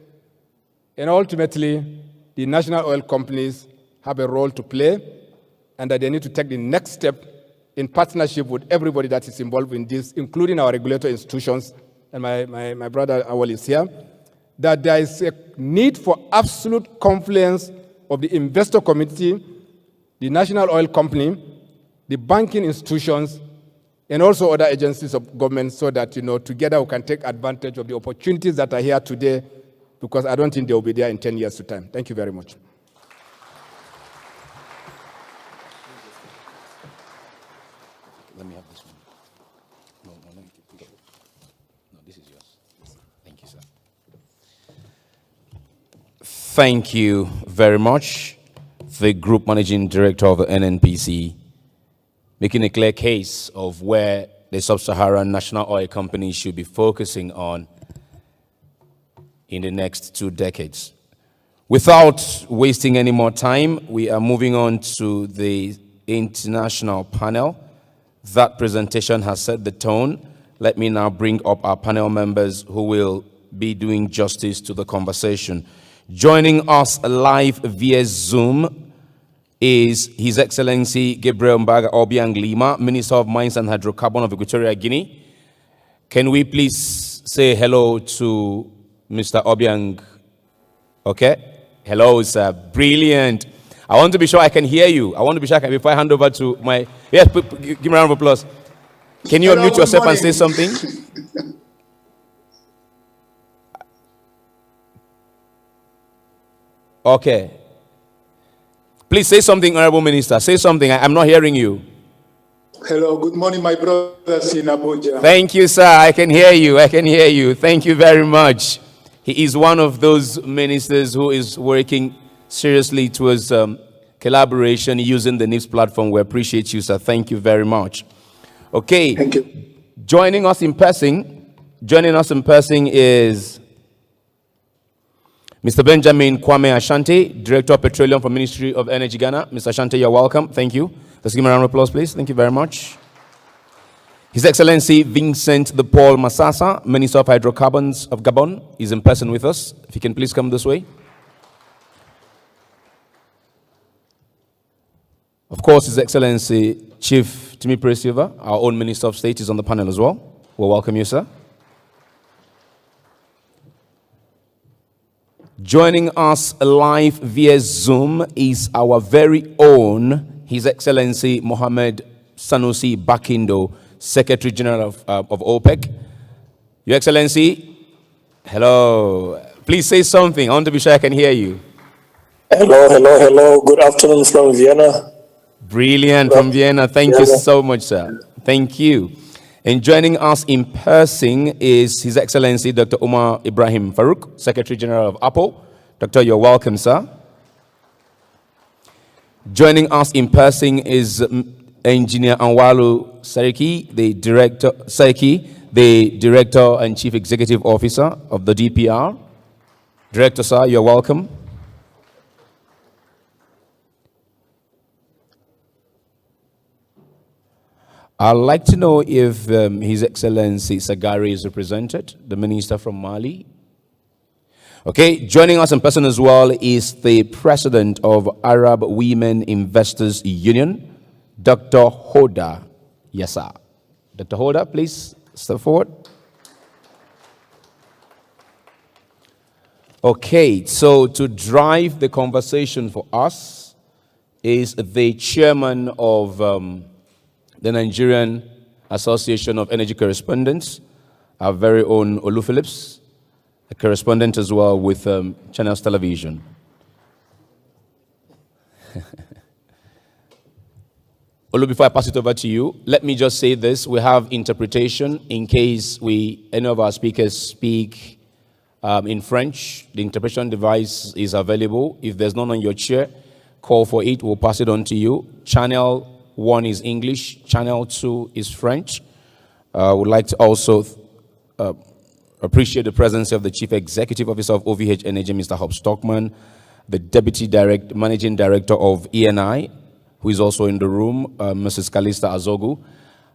And ultimately, the national oil companies have a role to play, and that they need to take the next step in partnership with everybody that is involved in this, including our regulatory institutions, and my brother Awal is here, that there is a need for absolute confluence of the investor community, the national oil company, the banking institutions, and also other agencies of government, so that, together we can take advantage of the opportunities that are here today, because I don't think they will be there in 10 years' time. Thank you very much. Let me have this one. No, let me keep it. No, this is yours. Thank you, sir. Thank you very much. The Group Managing Director of the NNPC, making a clear case of where the sub-Saharan national oil companies should be focusing on in the next 2 decades. Without wasting any more time, we are moving on to the international panel. That presentation has set the tone. Let me now bring up our panel members who will be doing justice to the conversation. Joining us live via Zoom is His Excellency Gabriel Mbaga Obiang Lima, Minister of Mines and Hydrocarbon of Equatorial Guinea. Can we please say hello to Mr. Obiang? Okay. Hello, sir. Brilliant. I want to be sure I can hear you. I want to be sure I can, before I hand over to my... Yes, give me a round of applause. Can you unmute yourself and say something? Okay. Please say something, Honorable Minister. Say something. I'm not hearing you. Hello, good morning, my brothers in Abuja. Thank you, sir. I can hear you. I can hear you. Thank you very much. He is one of those ministers who is working seriously towards collaboration using the NIPS platform. We appreciate you, sir. Thank you very much. Okay. Thank you. Joining us in person is Mr. Benjamin Kwame Ashanti, Director of Petroleum for Ministry of Energy, Ghana. Mr. Ashanti, you're welcome. Thank you. Let's give him a round of applause, please. Thank you very much. His Excellency Vincent de Paul Massassa, Minister of Hydrocarbons of Gabon, is in person with us. If you can please come this way. Of course, His Excellency Chief Timi Silva, our own Minister of State, is on the panel as well. We'll welcome you, sir. Joining us live via Zoom is our very own His Excellency Mohammed Sanusi Bakindo, Secretary General of OPEC. Your Excellency, hello. Please say something. I want to be sure I can hear you. Hello. Good afternoon from Vienna. Brilliant, from Vienna. Thank you so much, sir. Thank you. And joining us in person is His Excellency Dr. Umar Ibrahim Farouk, Secretary General of Apple. Doctor, you're welcome, sir. Joining us in person is Engineer Anwalu Sariki, the Director and Chief Executive Officer of the DPR. Director, sir, you're welcome. I'd like to know if His Excellency Sagari is represented, the Minister from Mali. Okay, joining us in person as well is the President of Arab Women Investors Union, Dr. Hoda. Yes, sir. Dr. Hoda, please step forward. Okay, so to drive the conversation for us is the Chairman of the Nigerian Association of Energy Correspondents, our very own Olu Phillips, a correspondent as well with Channels Television. Olu, before I pass it over to you, let me just say this. We have interpretation in case any of our speakers speak in French. The interpretation device is available. If there's none on your chair, call for it. We'll pass it on to you. Channel 1 is English, Channel 2 is French. Would like to also appreciate the presence of the Chief Executive Officer of OVH Energy, Mr. Hob Stockman, the Deputy Managing Director of ENI, who is also in the room, Mrs. Kalista Azogu,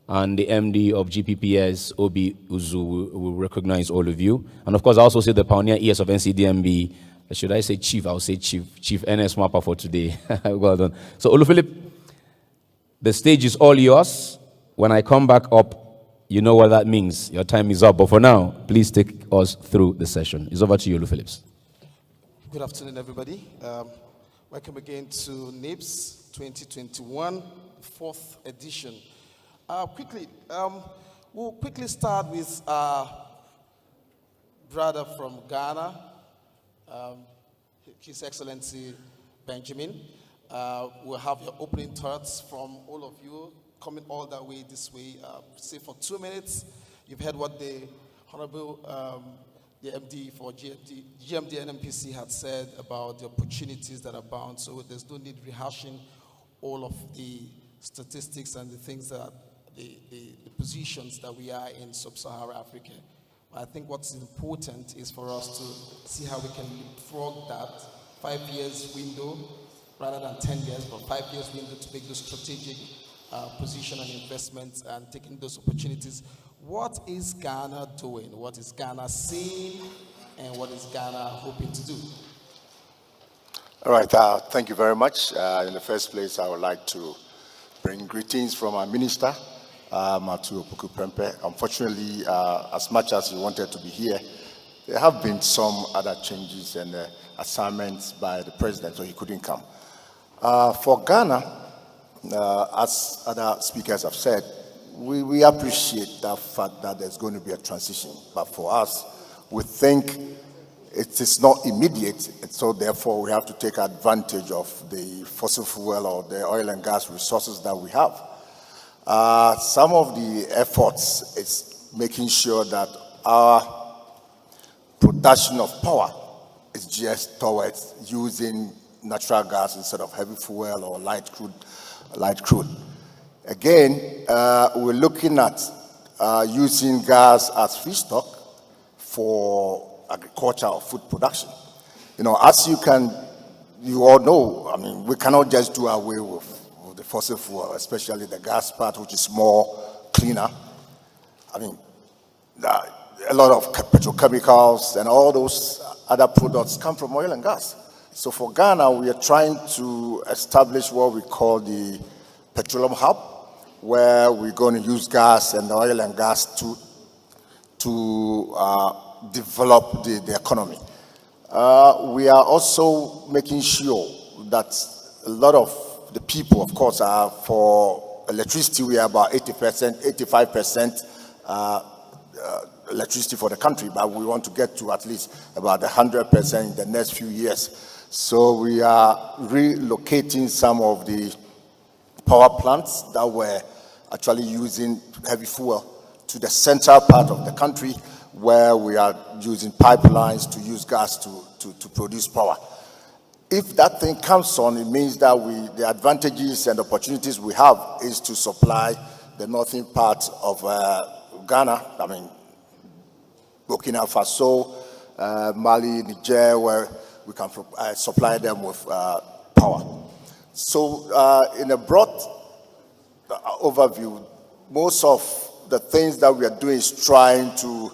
and the MD of GPPS, Obi Uzu. We recognize all of you. And of course, I also see the pioneer ears of NCDMB. Should I say Chief? I'll say Chief NS Mappa for today. Well done. So, Olu Philip, the stage is all yours. When I come back up, you know what that means. Your time is up. But for now, please take us through the session. It's over to you, Olu Phillips. Good afternoon, everybody. Welcome again to NIPS 2021, 4th edition. We'll quickly start with our brother from Ghana, His Excellency Benjamin. We'll have your opening thoughts from all of you coming all that way this way. Say for 2 minutes. You've heard what the Honorable the MD for GMD and NPC had said about the opportunities that abound. So there's no need rehashing all of the statistics and the things that the positions that we are in sub-Saharan Africa. I think what's important is for us to see how we can leapfrog that 5 years window rather than 10 years, but 5 years window to make those strategic position and investments and taking those opportunities. What is Ghana doing? What is Ghana seeing? And what is Ghana hoping to do? All right, thank you very much. In the first place, I would like to bring greetings from our minister, Matu Opoku Prempe. Unfortunately, as much as he wanted to be here, there have been some other changes and assignments by the president, so he couldn't come. For Ghana, as other speakers have said, we appreciate the fact that there's going to be a transition. But for us, we think it is not immediate, and so therefore we have to take advantage of the fossil fuel or the oil and gas resources that we have. Some of the efforts is making sure that our production of power is just towards using natural gas instead of heavy fuel or light crude. Again, we're looking at using gas as feedstock for agriculture or food production. You know, as you all know, I mean, we cannot just do away with the fossil fuel, especially the gas part, which is more cleaner. I mean, a lot of petrochemicals and all those other products come from oil and gas. So for Ghana, we are trying to establish what we call the petroleum hub, where we're going to use gas and oil and gas to develop the economy. We are also making sure that a lot of the people, of course, are for electricity. We are about 80%, 85% electricity for the country, but we want to get to at least about 100% in the next few years. So we are relocating some of the power plants that were actually using heavy fuel to the central part of the country, where we are using pipelines to use gas to produce power. If that thing comes on, it means that the advantages and opportunities we have is to supply the northern part of Ghana, I mean, Burkina Faso, Mali, Niger, where we can supply them with power. So in a broad overview, most of the things that we are doing is trying to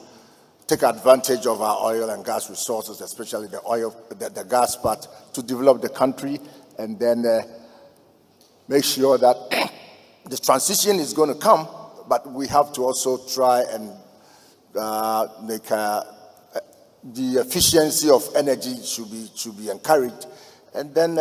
take advantage of our oil and gas resources, especially the gas part, to develop the country, and then make sure that the transition is going to come, but we have to also try and make the efficiency of energy should be encouraged, and then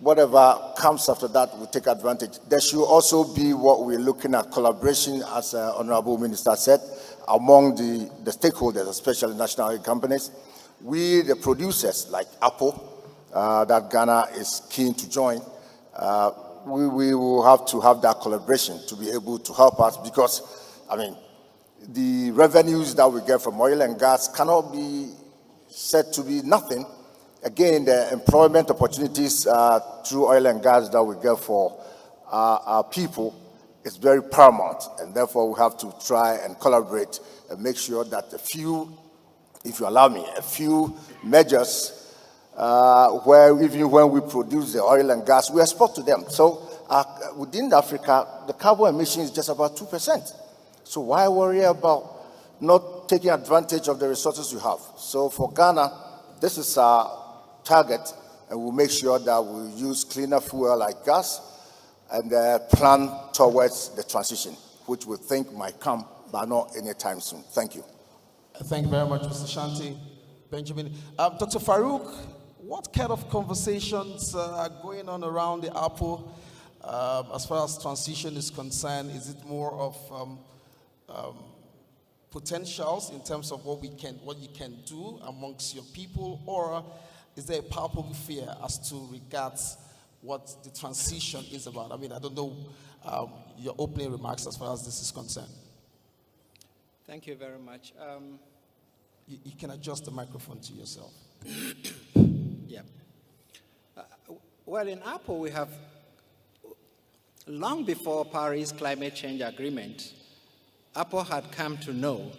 whatever comes after that, we take advantage. There should also be what we're looking at, collaboration, as Honorable Minister said, among the stakeholders, especially national oil companies. We, the producers, like Apple, that Ghana is keen to join, we will have to have that collaboration to be able to help us, because, I mean, the revenues that we get from oil and gas cannot be said to be nothing. Again, the employment opportunities through oil and gas that we get for our people is very paramount, and therefore we have to try and collaborate and make sure that a few, if you allow me, a few measures where even when we produce the oil and gas, we export to them. So within Africa, the carbon emission is just about 2%. So why worry about not taking advantage of the resources you have? So for Ghana, this is our target, and we'll make sure that we use cleaner fuel like gas and plan towards the transition, which we think might come, but not anytime soon. Thank you. Thank you very much, Mr. Shanti. Benjamin. Dr. Farouk, what kind of conversations are going on around the Apple as far as transition is concerned? Is it more of potentials in terms of what you can do amongst your people, or is there a palpable fear as to regards what the transition is about? I mean, I don't know your opening remarks as far as this is concerned. Thank you very much. You can adjust the microphone to yourself. Yeah. Well, in Apple, we have, long before Paris Climate Change Agreement, Apple had come to know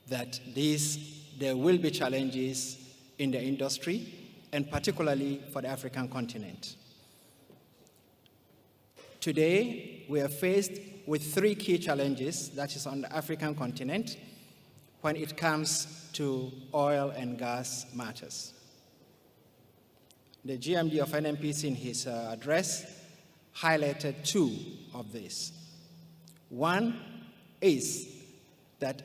that there will be challenges in the industry, and particularly for the African continent. Today, we are faced with three key challenges that is on the African continent when it comes to oil and gas matters. The GMD of NNPC in his address highlighted two of these. One is that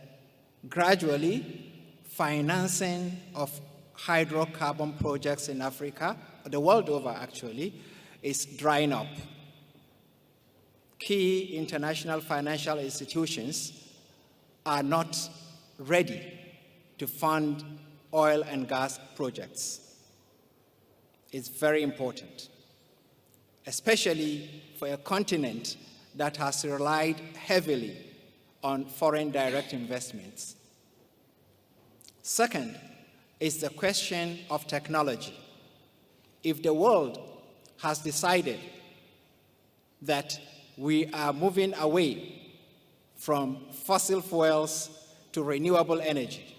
gradually financing of hydrocarbon projects in Africa, the world over actually, is drying up. Key international financial institutions are not ready to fund oil and gas projects. It's very important, especially for a continent that has relied heavily on foreign direct investments. Second is the question of technology. If the world has decided that we are moving away from fossil fuels to renewable energy,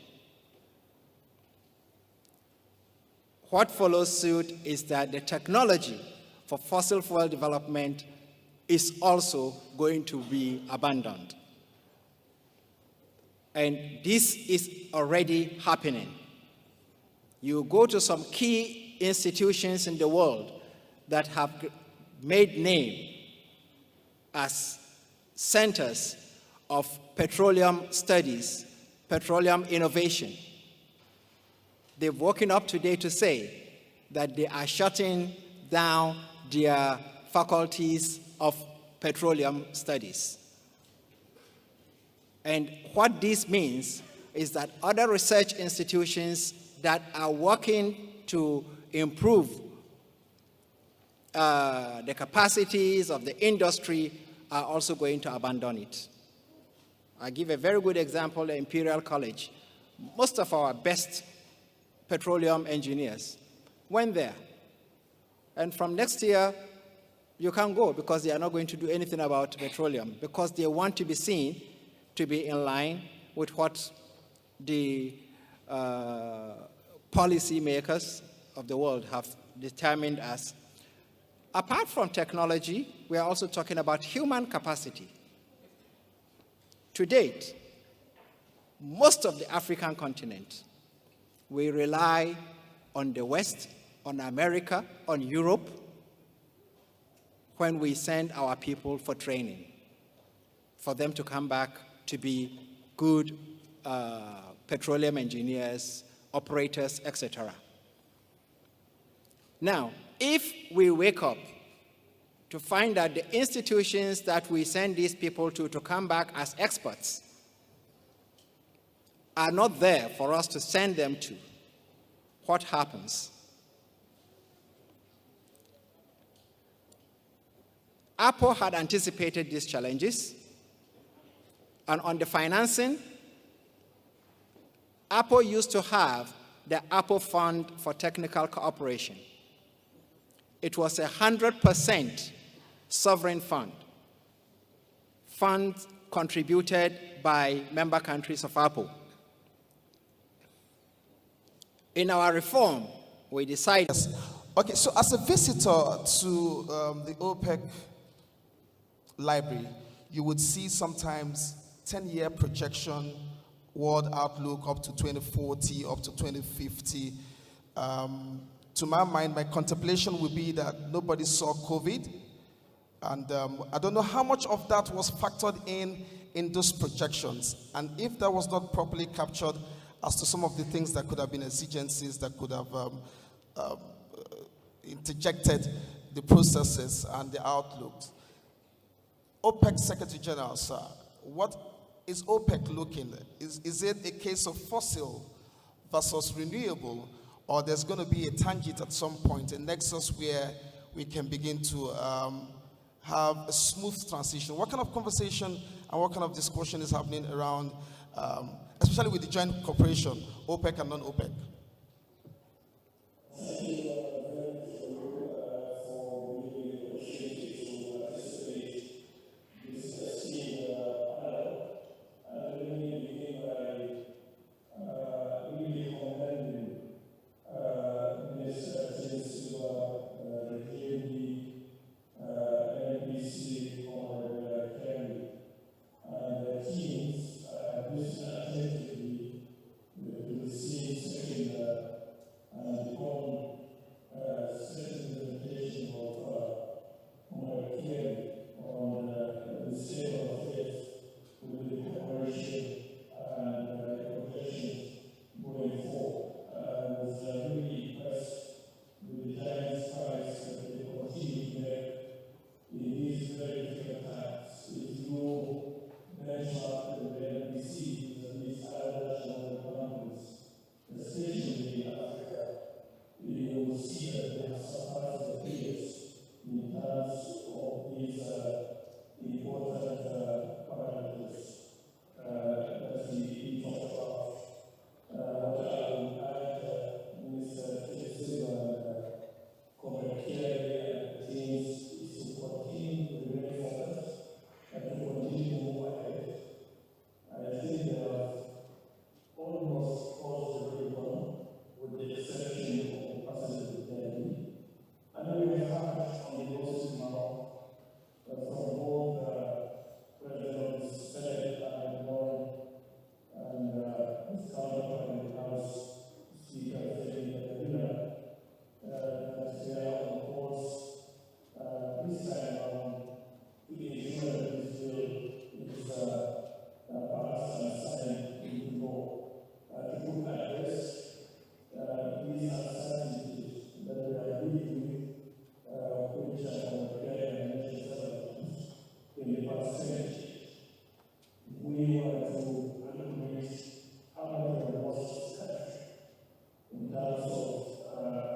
what follows suit is that the technology for fossil fuel development is also going to be abandoned. And this is already happening. You go to some key institutions in the world that have made name as centers of petroleum studies, petroleum innovation. They've woken up today to say that they are shutting down their faculties of petroleum studies. And what this means is that other research institutions that are working to improve the capacities of the industry are also going to abandon it. I give a very good example, the Imperial College. Most of our best petroleum engineers went there. And from next year, you can't go because they are not going to do anything about petroleum, because they want to be seen to be in line with what the policy makers of the world have determined as. Apart from technology, we are also talking about human capacity. To date, most of the African continent, we rely on the West, on America, on Europe, when we send our people for training, for them to come back to be good petroleum engineers, operators, etc. Now, if we wake up to find that the institutions that we send these people to come back as experts are not there for us to send them to, what happens? Apple had anticipated these challenges, and on the financing, Apple used to have the Apple Fund for Technical Cooperation. It was 100% sovereign fund, funds contributed by member countries of Apple. In our reform, we decided. Yes. Okay, so as a visitor to the OPEC library, you would see sometimes 10-year projection, world outlook up to 2040, up to 2050. To my mind, my contemplation would be that nobody saw COVID. And I don't know how much of that was factored in those projections. And if that was not properly captured as to some of the things that could have been exigencies that could have interjected the processes and the outlooks. OPEC Secretary General, sir, what is OPEC looking at? Is it a case of fossil versus renewable, or there's going to be a tangent at some point, a nexus where we can begin to have a smooth transition? What kind of conversation and what kind of discussion is happening around, especially with the joint corporation, OPEC and non-OPEC? to ensure that this bill is passed and signed into law to put at rest these uncertainties that we are dealing with, which are in the past century. We want to underestimate how much we have lost in terms of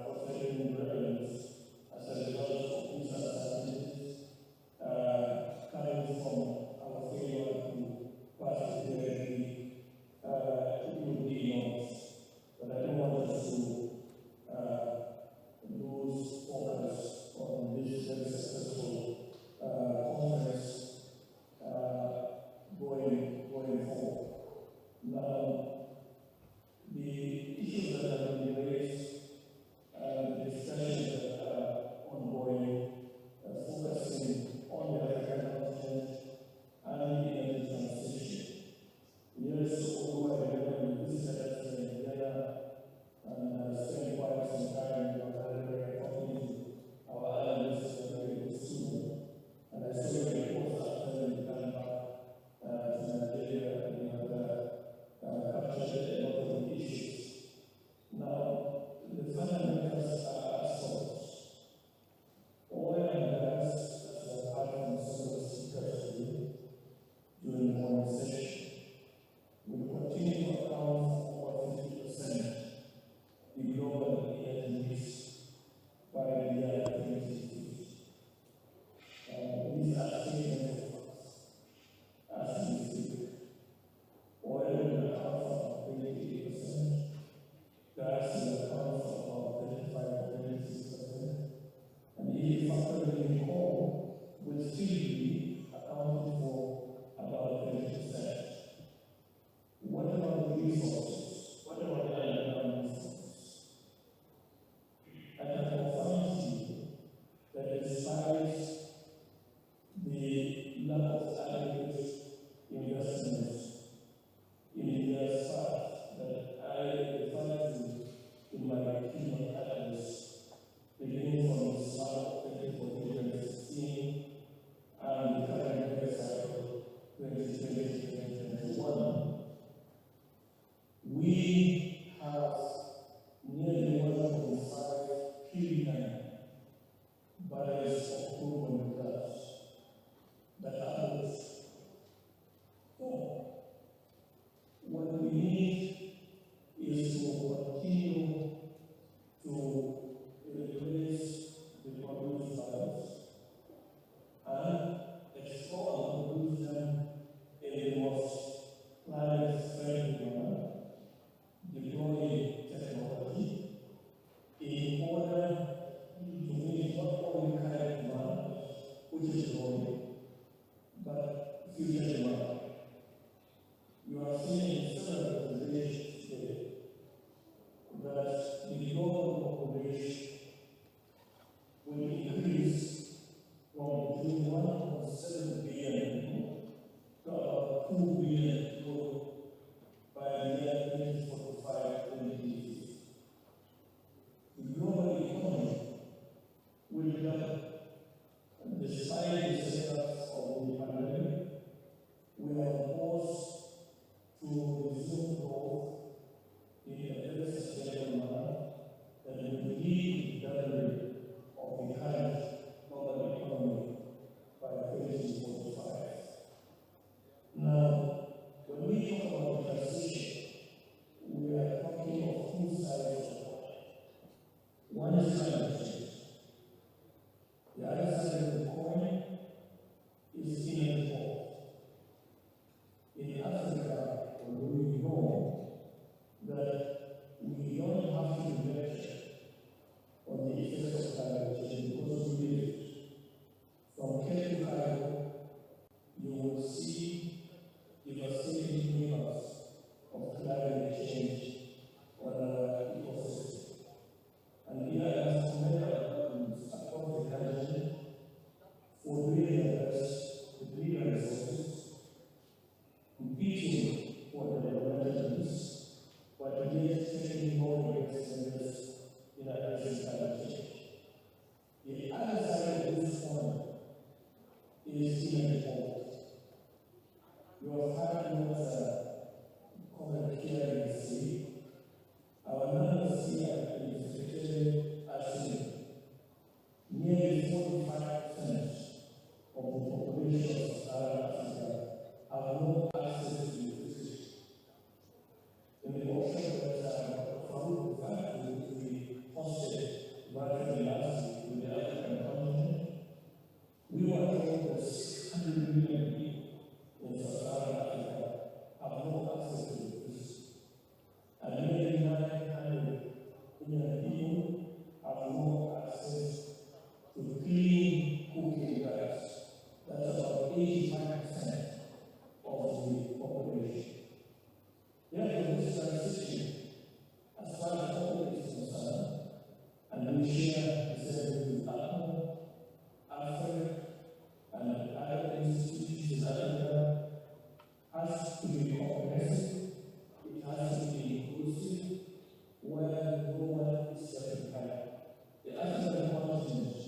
fulfilling revenues as a result of these uncertainties coming from our failure to particularly EUD norms. But I don't want us to lose focus on this very successful conference going forward. Now, the issues that have been raised, the discussions that are ongoing, focusing on the African continent and the energy transition. Yes, although I remember we visited Nigeria and spent quite some time in Nigeria talking to our analysts and very good students, and I saw the reports after we came back to Nigeria and we had captured a lot of the issues. Now, the fundamentals are as follows. Oil and gas, as we have heard from some of the speakers today during the morning session, will continue to account for over 50% the global energy mix by the year 2050. These are statements as we speak. Oil will account for about 28%, gas will account for about 35 to 36%, and if you factor in coal, will still be accounted for about 30%. What about the resources? What about the underground resources? I can confirm to you that despite the lack of adequate investments in the years past that I referred to in my keynote address, beginning from the start of 2014-2016 and the current year cycle 2020-2021, we have nearly 1.5 trillion barrels of crude oil gas that are lost. So, what we need is to continue to replace the produced barrels and explore and produce them in the most climate-friendly manner, deploy technology in order to meet not only current demand, which is growing, but future demand. You are seeing several presentations today that the global population will increase from between 1.7 billion people to about 2 billion people by the year 2045-2050. The global economy will develop, and despite the setbacks of the pandemic, we are forced to resume growth in a very sustainable manner that will lead to the recovery of the current global economy by 2045. Now, when we talk about transition, we are talking of two sides of it. One is climate change. The other side of the coin is inequality. In Africa, we know that we don't have to lecture on the effects of climate change because we live it. From Cape to Cairo, you will see devastating impacts of climate change on our ecosystem. And here I must commend our governments across the country for doing their best with legal resources, competing for the development needs, but yet taking more measures in addressing climate change. The other side of this coin is involved. Your father was common here in the sea. Our numbers here in the secretary are seen. Nearly 45% of the population of Sahara Africa have no access to electricity. In the auction that Farouk referred to, we hosted virtually last week with the African continent, we were told that 600 million people in Sahara Africa have no access to electricity. And nearly 900 million people have no access to clean cooking gas. That's about 85% of the population. Therefore, this transition, as far as all is concerned, and we share the same with Apple, Africa, and other institutions in Africa, has to be comprehensive, it has to be inclusive, where no one is left behind. The African continent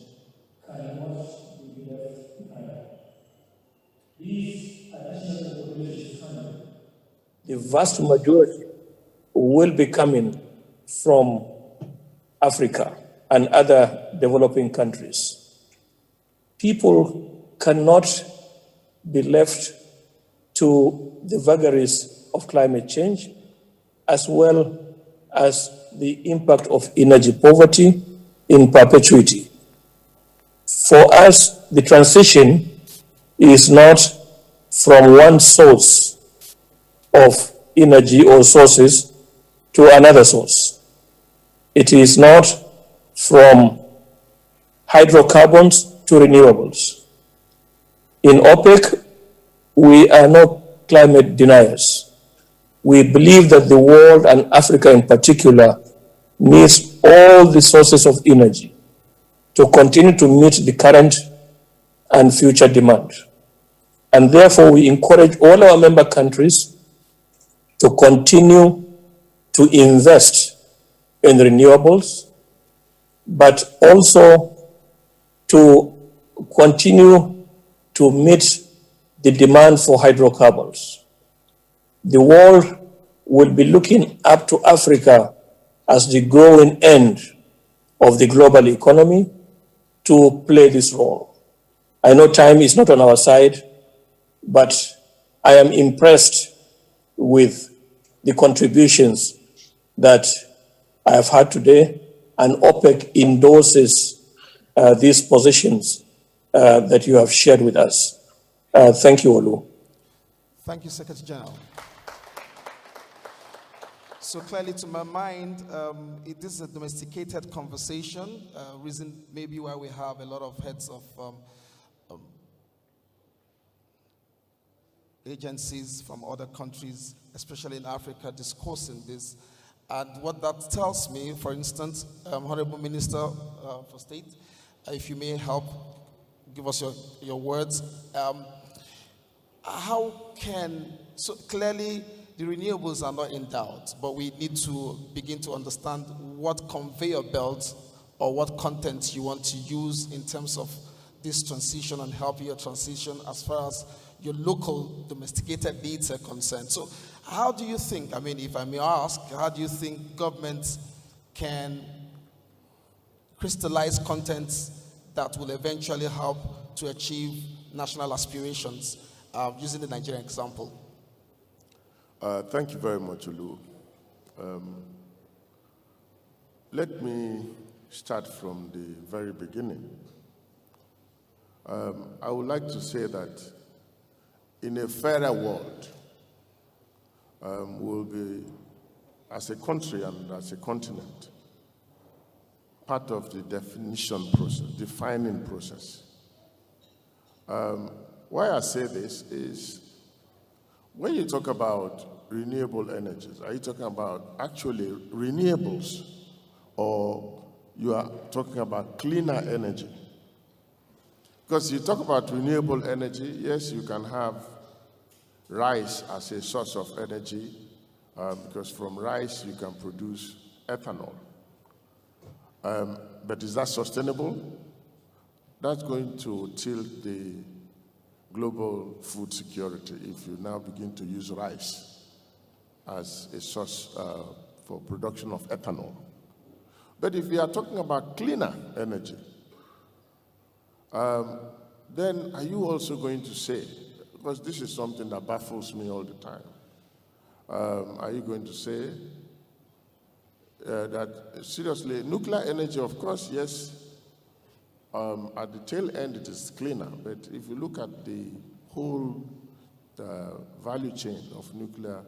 cannot be left behind. These additional populations coming, the vast majority will be coming from Africa and other developing countries. People cannot be left to the vagaries of climate change, as well as the impact of energy poverty in perpetuity. For us, the transition is not from one source of energy or sources to another source. It is not from hydrocarbons to renewables. In OPEC, we are not climate deniers. We believe that the world, and Africa in particular, needs all the sources of energy to continue to meet the current and future demand. And therefore, we encourage all our member countries to continue to invest in renewables, but also to continue to meet the demand for hydrocarbons. The world will be looking up to Africa as the growing end of the global economy to play this role. I know time is not on our side, but I am impressed with the contributions that I have had today, and OPEC endorses these positions that you have shared with us. Thank you, Olu. Thank you, Secretary General. So clearly, to my mind, it is a domesticated conversation, reason maybe why we have a lot of heads of agencies from other countries, especially in Africa, discussing this. And what that tells me, for instance, Honorable Minister for State, if you may help give us your words. So clearly the renewables are not in doubt, but we need to begin to understand what conveyor belt or what content you want to use in terms of this transition and help your transition as far as your local domesticated needs are concerned. So how do you think, I mean, if I may ask, how do you think governments can crystallize contents that will eventually help to achieve national aspirations, using the Nigerian example? Thank you very much, Olu. Let me start from the very beginning. I would like to say that in a fairer world, we'll be, as a country and as a continent, part of the defining process. Why I say this is, when you talk about renewable energies, are you talking about actually renewables, or you are talking about cleaner energy? Because you talk about renewable energy, yes, you can have rice as a source of energy, because from rice you can produce ethanol. But is that sustainable? That's going to tilt the global food security if you now begin to use rice as a source for production of ethanol. But if we are talking about cleaner energy, then are you also going to say, because this is something that baffles me all the time, are you going to say that seriously, nuclear energy, of course, yes, at the tail end it is cleaner, but if you look at the whole value chain of nuclear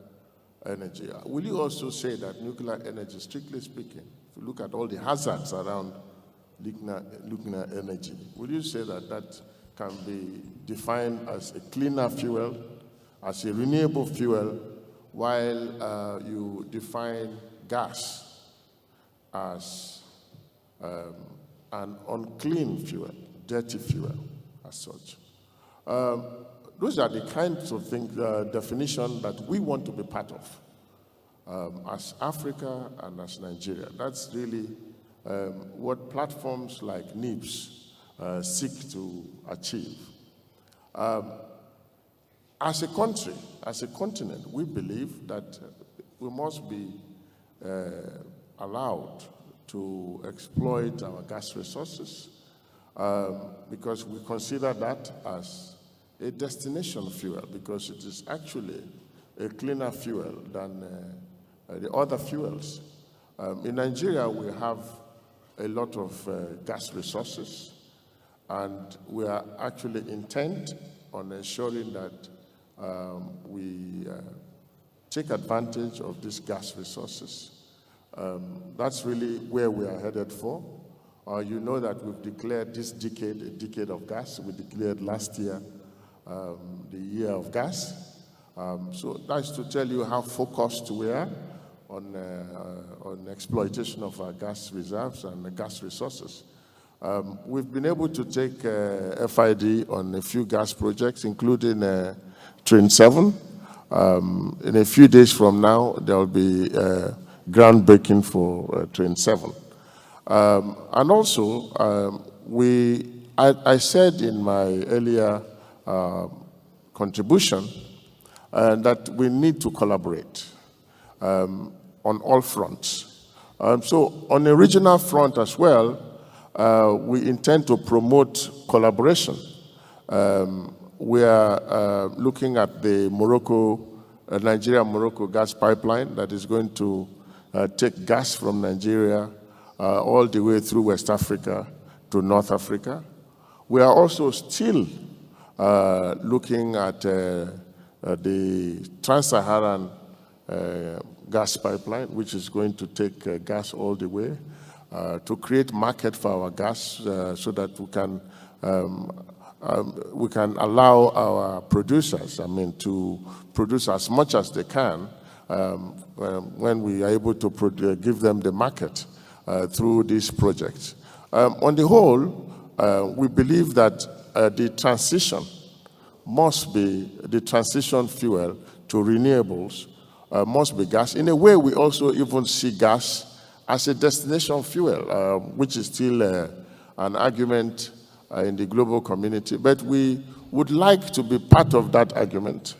energy, will you also say that nuclear energy, strictly speaking, if you look at all the hazards around nuclear energy, will you say that that can be defined as a cleaner fuel, as a renewable fuel, while you define gas as an unclean fuel, dirty fuel as such? Those are the kinds of things, definition that we want to be part of as Africa and as Nigeria. That's really what platforms like NIPS seek to achieve. As a country, as a continent, we believe that we must be allowed to exploit our gas resources because we consider that as a destination fuel, because it is actually a cleaner fuel than the other fuels. In Nigeria, we have a lot of gas resources, and we are actually intent on ensuring that we take advantage of these gas resources. That's really where we are headed for. You know that we've declared this decade a decade of gas. We declared last year the year of gas. So that's to tell you how focused we are on exploitation of our gas reserves and the gas resources. We've been able to take FID on a few gas projects, including Train 7. In a few days from now, there will be groundbreaking for Train 7. And also, I said in my earlier contribution that we need to collaborate on all fronts. So on a regional front as well, we intend to promote collaboration. We are looking at the Nigeria-Morocco gas pipeline that is going to take gas from Nigeria all the way through West Africa to North Africa. We are also still looking at the Trans-Saharan gas pipeline, which is going to take gas all the way to create market for our gas so that we can allow our producers, to produce as much as they can when we are able to give them the market through these projects. On the whole, we believe that the transition fuel to renewables must be gas. In a way, we also even see gas as a destination fuel, which is still an argument in the global community. But we would like to be part of that argument.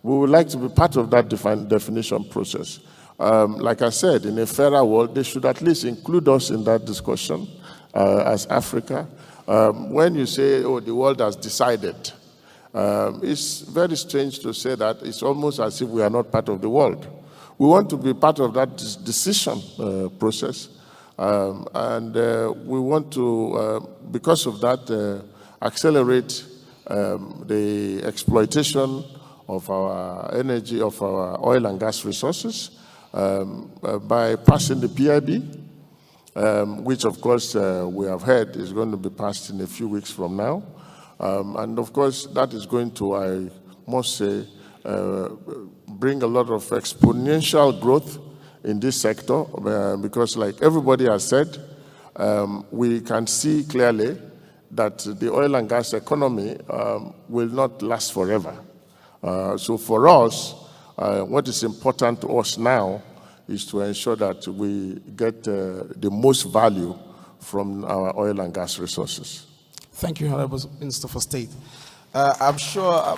We would like to be part of that definition process. Like I said, in a fairer world, they should at least include us in that discussion as Africa. When you say, oh, the world has decided, it's very strange to say that. It's almost as if we are not part of the world. We want to be part of that decision process. And we want to, because of that, accelerate the exploitation of our energy, of our oil and gas resources by passing the PIB, which of course we have heard is going to be passed in a few weeks from now. And of course, that is going to, I must say, bring a lot of exponential growth in this sector because, like everybody has said, we can see clearly that the oil and gas economy will not last forever. So for us, what is important to us now is to ensure that we get the most value from our oil and gas resources. Thank you, Honorable Minister for State. I'm sure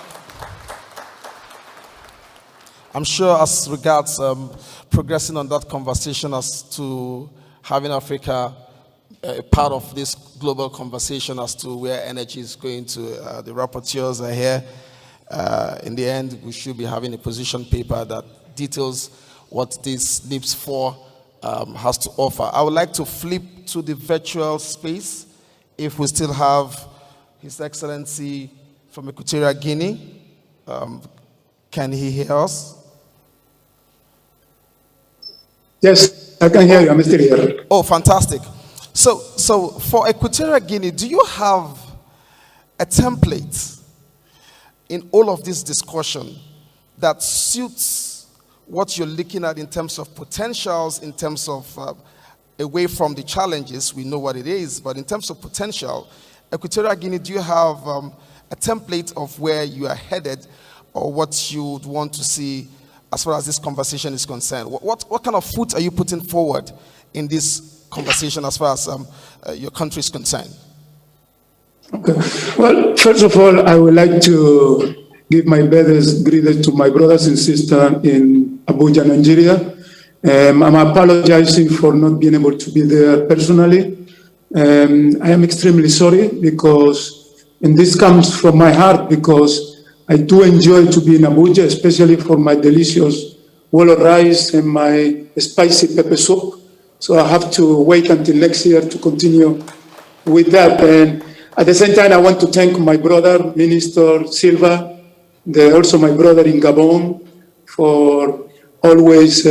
as regards progressing on that conversation as to having Africa a part of this global conversation as to where energy is going to, the rapporteurs are here. In the end, we should be having a position paper that details what this NIPS 4 has to offer. I would like to flip to the virtual space if we still have His Excellency from Equatorial Guinea. Can he hear us? Yes, I can hear you. I'm still here. Oh, fantastic. So for Equatorial Guinea, do you have a template in all of this discussion that suits what you're looking at in terms of potentials, in terms of away from the challenges, we know what it is, but in terms of potential, Equatorial Guinea, do you have a template of where you are headed or what you would want to see as far as this conversation is concerned? What kind of foot are you putting forward in this conversation as far as your country is concerned? Okay. Well, first of all, I would like to give my best greetings to my brothers and sisters in Abuja, Nigeria. I'm apologizing for not being able to be there personally. I am extremely sorry because, and this comes from my heart because I do enjoy to be in Abuja, especially for my delicious wallow rice and my spicy pepper soup. So I have to wait until next year to continue with that. And at the same time, I want to thank my brother, Minister Silva, also my brother in Gabon, for always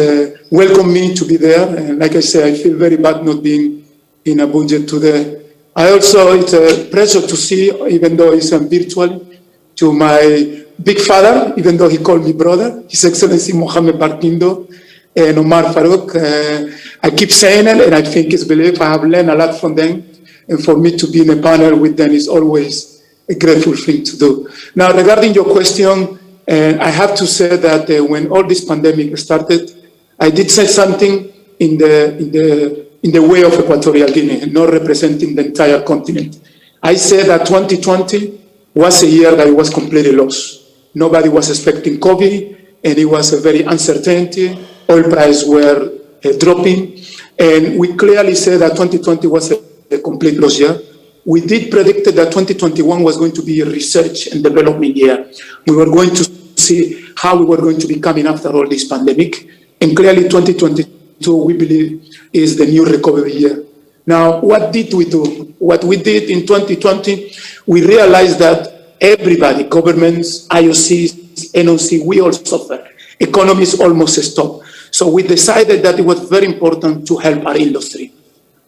welcome me to be there. And like I say, I feel very bad not being in Abuja today. It's a pleasure to see, even though it's virtual, to my big father, even though he called me brother, His Excellency Mohamed Barkindo and Omar Farouk. I keep saying it, and I think it's belief. I have learned a lot from them. And for me to be in a panel with them is always a grateful thing to do. Now, regarding your question, I have to say that when all this pandemic started, I did say something in the way of Equatorial Guinea, not representing the entire continent. I said that 2020 was a year that was completely lost. Nobody was expecting COVID, and it was a very uncertainty. Oil prices were dropping, and we clearly said that 2020 was a complete lost year. We did predict that 2021 was going to be a research and development year. We were going to see how we were going to be coming after all this pandemic, and clearly 2022, we believe, is the new recovery year. Now, what did we do? What we did in 2020, we realized that everybody, governments, IOCs, NOC, we all suffer. Economies almost stopped. So we decided that it was very important to help our industry.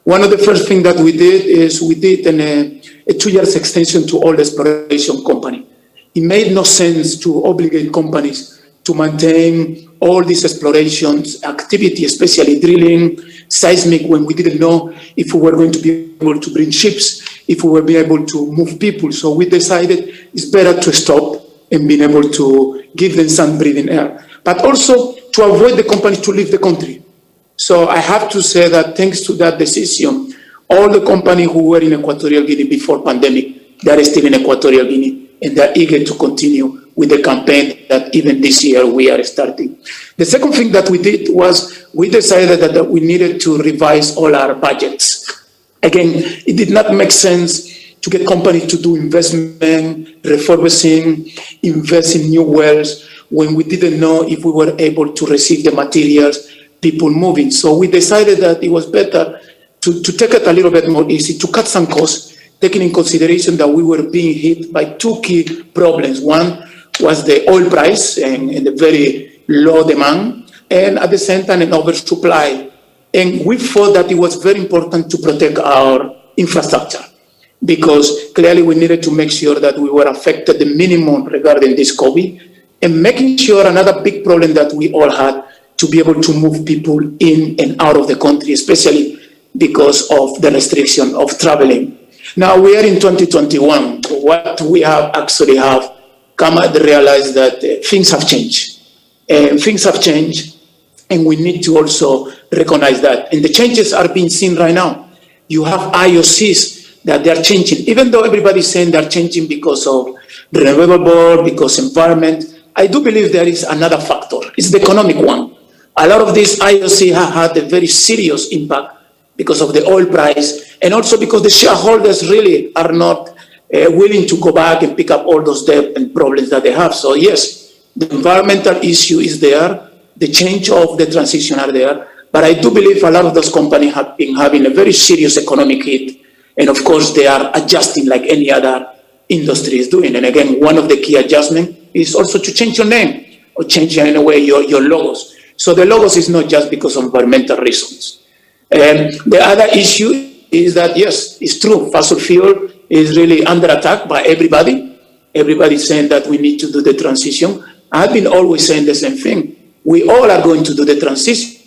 One of the first things that we did is we did a 2 years extension to all exploration companies. It made no sense to obligate companies to maintain all these explorations activity, especially drilling, seismic, when we didn't know if we were going to be able to bring ships, if we will be able to move people. So we decided it's better to stop and being able to give them some breathing air, but also to avoid the companies to leave the country. So I have to say that thanks to that decision, all the companies who were in Equatorial Guinea before pandemic, they are still in Equatorial Guinea, and they're eager to continue with the campaign that even this year we are starting. The second thing that we did was we decided that we needed to revise all our budgets. Again, it did not make sense to get companies to do investment, refurbishing, invest in new wells, when we didn't know if we were able to receive the materials, people moving. So we decided that it was better to take it a little bit more easy, to cut some costs, taking in consideration that we were being hit by two key problems. One was the oil price and the very low demand, and at the same time an oversupply. And we thought that it was very important to protect our infrastructure, because clearly we needed to make sure that we were affected the minimum regarding this COVID, and making sure another big problem that we all had, to be able to move people in and out of the country, especially because of the restriction of traveling. Now we are in 2021. What we have come and realize that things have changed. Things have changed, and we need to also recognize that. And the changes are being seen right now. You have IOCs that they're changing, even though everybody's saying they're changing because of renewable, because environment. I do believe there is another factor. It's the economic one. A lot of these IOC have had a very serious impact because of the oil price, and also because the shareholders really are not willing to go back and pick up all those debt and problems that they have. So yes, the environmental issue is there, the change of the transition are there, but I do believe a lot of those companies have been having a very serious economic hit, and of course they are adjusting like any other industry is doing. And again, one of the key adjustments is also to change your name or change in a way your logos. So the logos is not just because of environmental reasons. The other issue is that, yes, it's true, fossil fuel is really under attack by everybody. Everybody's saying that we need to do the transition. I've been always saying the same thing. We all are going to do the transition,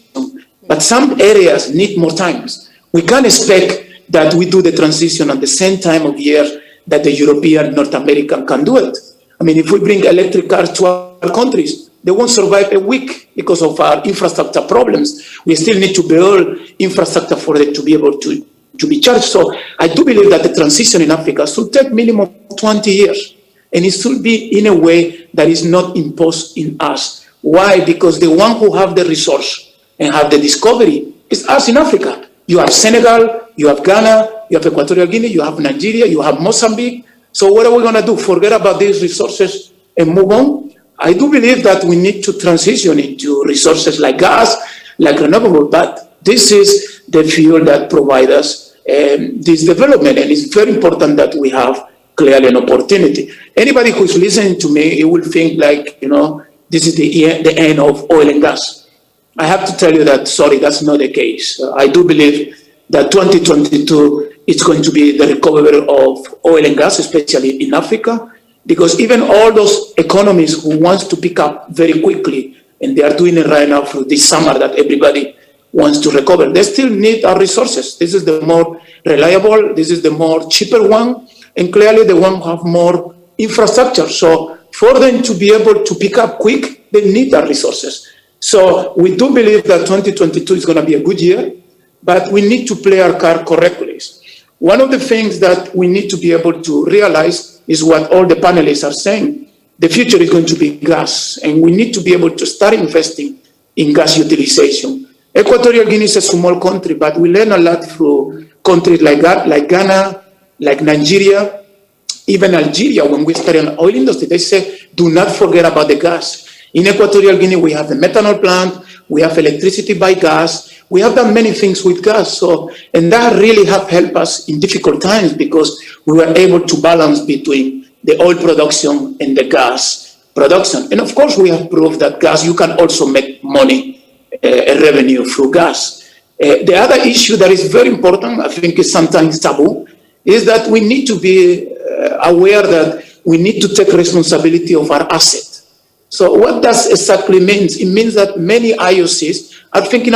but some areas need more time. We can't expect that we do the transition at the same time of year that the European, North American can do it. I mean, if we bring electric cars to our countries, they won't survive a week because of our infrastructure problems. We still need to build infrastructure for it to be able to be charged. So I do believe that the transition in Africa should take minimum 20 years. And it should be in a way that is not imposed in us. Why? Because the one who have the resource and have the discovery is us in Africa. You have Senegal, you have Ghana, you have Equatorial Guinea, you have Nigeria, you have Mozambique. So what are we going to do? Forget about these resources and move on? I do believe that we need to transition into resources like gas, like renewable, but this is the fuel that provides us this development, and it's very important that we have clearly an opportunity. Anybody who's listening to me, it will think like, you know, this is the end of oil and gas. I have to tell you that, sorry, that's not the case. I do believe that 2022 is going to be the recovery of oil and gas, especially in Africa, because even all those economies who wants to pick up very quickly, and they are doing it right now through this summer that everybody wants to recover, they still need our resources. This is the more reliable, this is the more cheaper one, and clearly the one who have more infrastructure. So for them to be able to pick up quick, they need our resources. So we do believe that 2022 is going to be a good year, but we need to play our card correctly. One of the things that we need to be able to realize is what all the panelists are saying. The future is going to be gas, and we need to be able to start investing in gas utilization. Equatorial Guinea is a small country, but we learn a lot through countries like Ghana, like Nigeria, even Algeria. When we study an oil industry, they say, do not forget about the gas. In Equatorial Guinea, we have the methanol plant, we have electricity by gas, we have done many things with gas. So, and that really have helped us in difficult times because we were able to balance between the oil production and the gas production. And of course, we have proved that gas, you can also make money, revenue through gas. The other issue that is very important, I think is sometimes taboo, is that we need to be aware that we need to take responsibility of our asset. So what does exactly mean? It means that many IOCs are thinking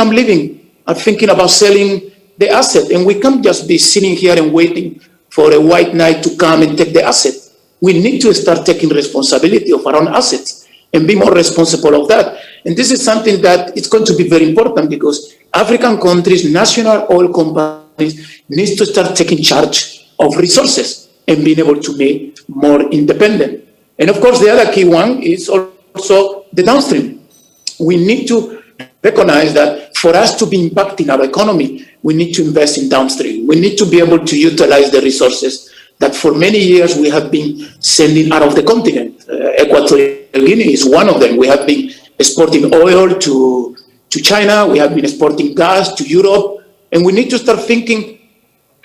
are thinking about selling the asset, and we can't just be sitting here and waiting for a white knight to come and take the asset. We need to start taking responsibility of our own assets and be more responsible of that. And this is something that is going to be very important because African countries, national oil companies, need to start taking charge of resources and being able to be more independent. And of course, the other key one is also the downstream. We need to recognize that for us to be impacting our economy, we need to invest in downstream. We need to be able to utilize the resources that for many years we have been sending out of the continent. Equatorial Guinea is one of them. We have been exporting oil to China. We have been exporting gas to Europe. And we need to start thinking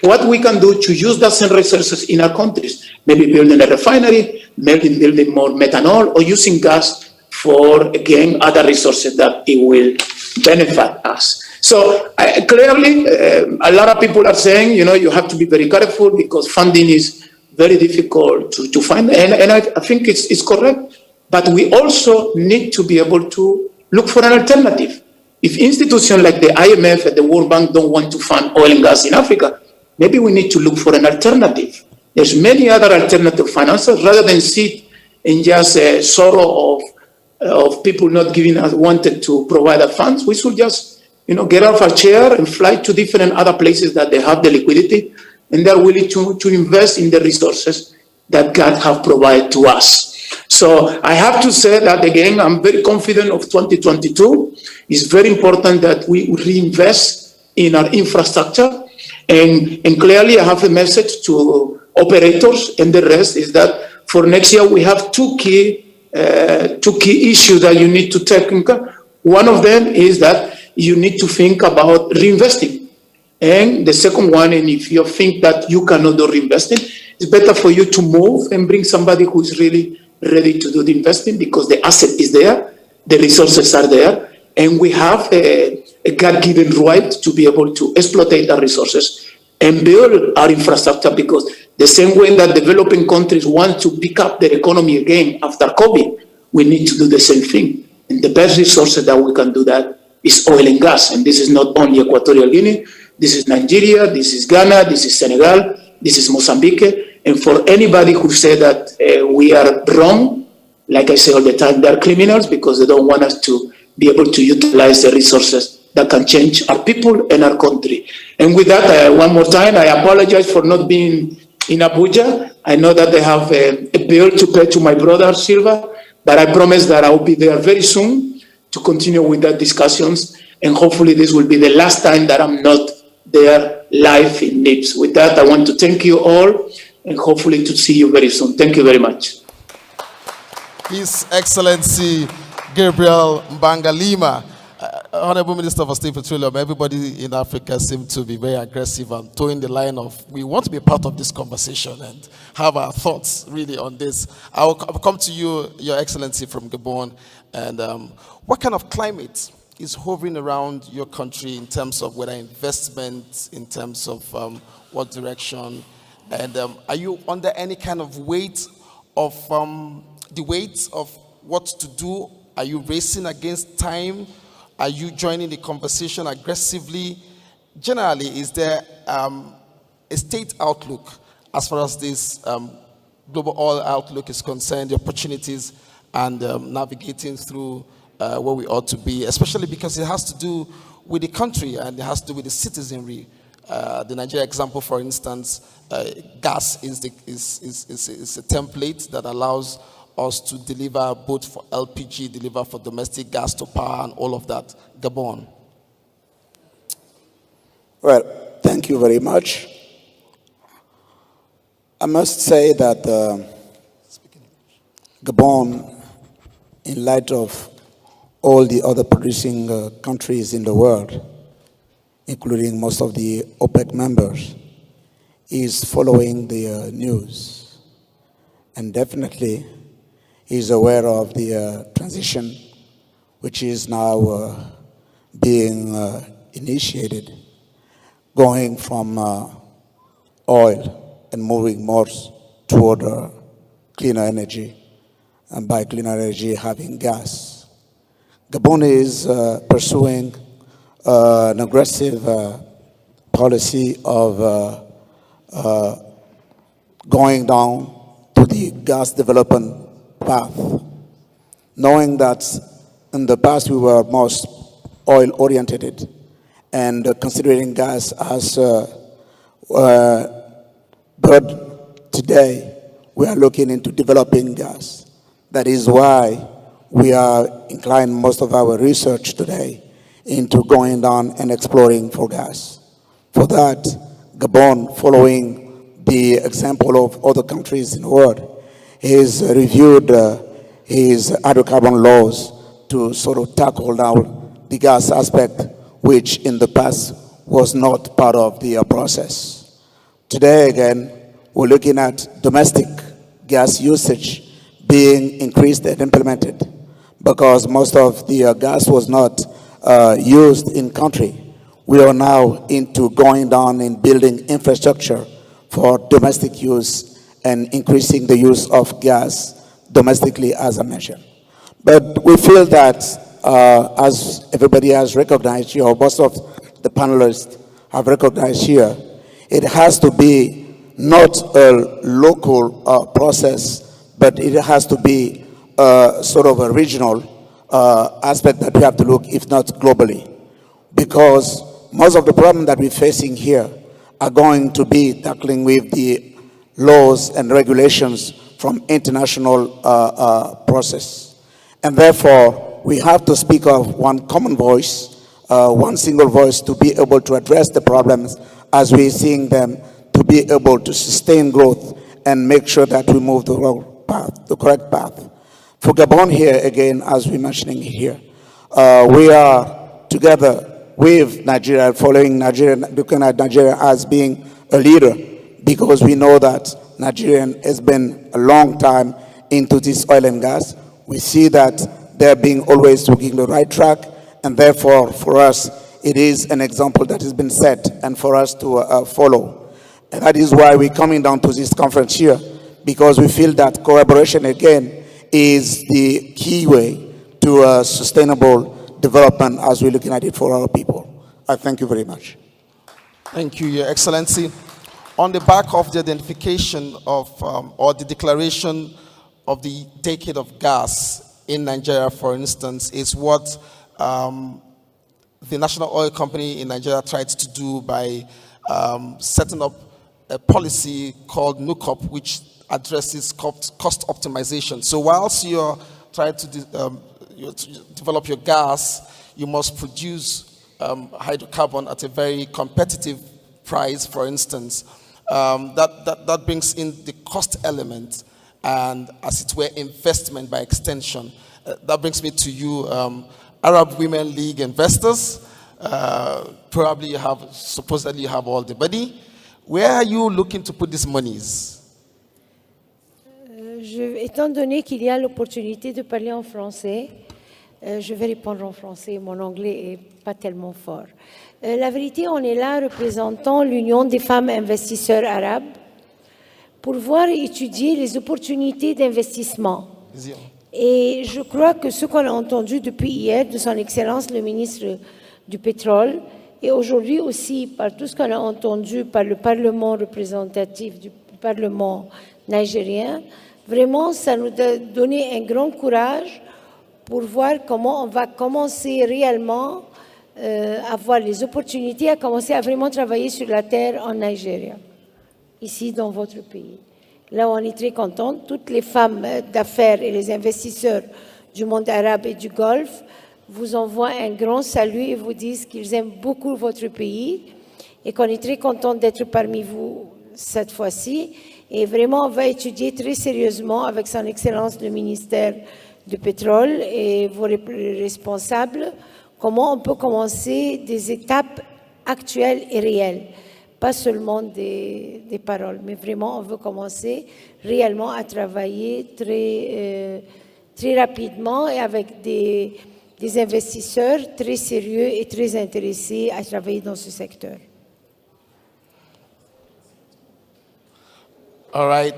what we can do to use that same resources in our countries. Maybe building a refinery, maybe building more methanol, or using gas for, again, other resources that it will benefit us. So clearly, a lot of people are saying, you know, you have to be very careful because funding is very difficult to find. And I think it's correct. But we also need to be able to look for an alternative. If institutions like the IMF and the World Bank don't want to fund oil and gas in Africa, maybe we need to look for an alternative. There's many other alternative financiers rather than sit in just a sorrow of people not giving us, wanted to provide us funds. We should just, you know, get off our chair and fly to different other places that they have the liquidity and they're willing to invest in the resources that God have provided to us. So I have to say that again, I'm very confident of 2022. It's very important that we reinvest in our infrastructure. And clearly I have a message to operators, and the rest is that for next year we have two key issues that you need to take. One of them is that you need to think about reinvesting. And the second one, and if you think that you cannot do reinvesting, it's better for you to move and bring somebody who is really ready to do the investing, because the asset is there, the resources are there, and we have a God-given right to be able to exploit our resources and build our infrastructure, because the same way that developing countries want to pick up their economy again after COVID, we need to do the same thing. And the best resources that we can do that is oil and gas. And this is not only Equatorial Guinea, this is Nigeria, this is Ghana, this is Senegal, this is Mozambique. And for anybody who said that we are wrong, like I say all the time, they're criminals, because they don't want us to be able to utilize the resources that can change our people and our country. And with that, one more time, I apologize for not being in Abuja. I know that they have a bill to pay to my brother Silva, but I promise that I will be there very soon to continue with the discussions. And hopefully this will be the last time that I'm not there live in NIPS. With that, I want to thank you all, and hopefully to see you very soon. Thank you very much. His Excellency Gabriel Mbangalima, Honorable Minister for State Petroleum. Everybody in Africa seems to be very aggressive and towing the line of, we want to be part of this conversation and have our thoughts really on this. I'll come to you, Your Excellency, from Gabon. And what kind of climate is hovering around your country in terms of whether investment, in terms of what direction? And are you under any kind of weight of the weight of what to do? Are you racing against time? Are you joining the conversation aggressively? Generally, is there a state outlook as far as this global oil outlook is concerned, the opportunities and navigating through where we ought to be, especially because it has to do with the country and it has to do with the citizenry. The Nigeria example, for instance, gas is a template that allows us to deliver both for LPG, deliver for domestic gas to power and all of that. Gabon. Well, thank you very much. I must say that Gabon, in light of all the other producing countries in the world, including most of the OPEC members, is following the news, and definitely is aware of the transition which is now being initiated, going from oil and moving more toward cleaner energy, and by cleaner energy having gas. Gabon is pursuing an aggressive policy of going down to the gas development path, knowing that in the past we were most oil-oriented and considering gas as but today we are looking into developing gas. That is why we are inclined most of our research today into going down and exploring for gas. For that, Gabon, following the example of other countries in the world, has reviewed his hydrocarbon laws to sort of tackle down the gas aspect, which in the past was not part of the process. Today, again, we're looking at domestic gas usage being increased and implemented, because most of the gas was not used in country. We are now into going down and building infrastructure for domestic use and increasing the use of gas domestically, as I mentioned. But we feel that, as everybody has recognized here, or most of the panelists have recognized here, it has to be not a local process, but it has to be sort of a regional aspect that we have to look, if not globally. Because most of the problems that we're facing here are going to be tackling with the laws and regulations from international process. And therefore, we have to speak of one common voice, one single voice to be able to address the problems as we're seeing them, to be able to sustain growth and make sure that we move the right path, the correct path. For Gabon here, again, as we're mentioning here, we are together with Nigeria, following Nigeria, looking at Nigeria as being a leader, because we know that Nigeria has been a long time into this oil and gas. We see that they're being always looking the right track, and therefore, for us, it is an example that has been set and for us to follow. And that is why we're coming down to this conference here, because we feel that collaboration, again, is the key way to sustainable development as we're looking at it for our people. I thank you very much. Thank you, Your Excellency. On the back of the identification of, or the declaration of the decade of gas in Nigeria, for instance, is what the National Oil Company in Nigeria tried to do by setting up a policy called N.I.P.S, which addresses cost optimization. So whilst you're trying to develop your gas, you must produce hydrocarbon at a very competitive price, for instance. That brings in the cost element and, as it were, investment by extension. That brings me to you, Arab Women League investors. Probably supposedly you have all the money. Where are you looking to put these monies? Étant donné qu'il y a l'opportunité de parler en français, je vais répondre en français. Mon anglais n'est pas tellement fort. La vérité, on est là représentant l'Union des femmes investisseurs arabes pour voir et étudier les opportunités d'investissement. Et je crois que ce qu'on a entendu depuis hier de son Excellence le ministre du Pétrole et aujourd'hui aussi par tout ce qu'on a entendu par le Parlement représentatif du Parlement nigérien, vraiment ça nous a donné un grand courage pour voir comment on va commencer réellement à voir les opportunités, à commencer à vraiment travailler sur la terre en Nigeria, ici dans votre pays. Là, on est très contents. Toutes les femmes d'affaires et les investisseurs du monde arabe et du Golfe vous envoient un grand salut et vous disent qu'ils aiment beaucoup votre pays et qu'on est très contents d'être parmi vous cette fois-ci. Et vraiment, on va étudier très sérieusement avec son Excellence le ministère du Pétrole et vos responsables comment on peut commencer des étapes actuelles et réelles. Pas seulement des paroles, mais vraiment, on veut commencer réellement à travailler très rapidement et avec des investisseurs très sérieux et très intéressés à travailler dans ce secteur. All right.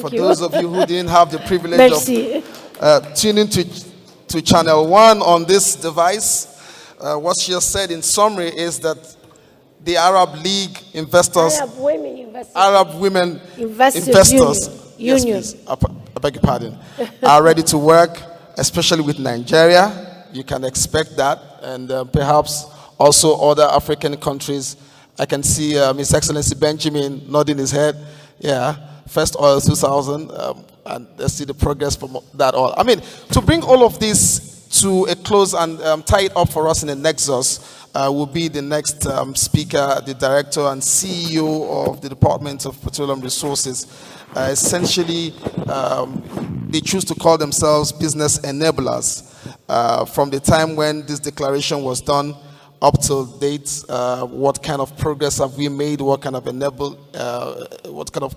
For those of you who didn't have the privilege of tuning to Channel 1 on this device, what she has said in summary is that the Arab League investors, Arab women investors, yes, please, I beg your pardon, are ready to work, especially with Nigeria. You can expect that, and perhaps also other African countries. I can see His Excellency Benjamin nodding his head. Yeah, first oil 2000, and let's see the progress from that all. I mean, to bring all of this to a close and tie it up for us in the Nexus, will be the next speaker, the director and CEO of the Department of Petroleum Resources. Essentially, they choose to call themselves business enablers. From the time when this declaration was done up till date, what kind of progress have we made? What kind of what kind of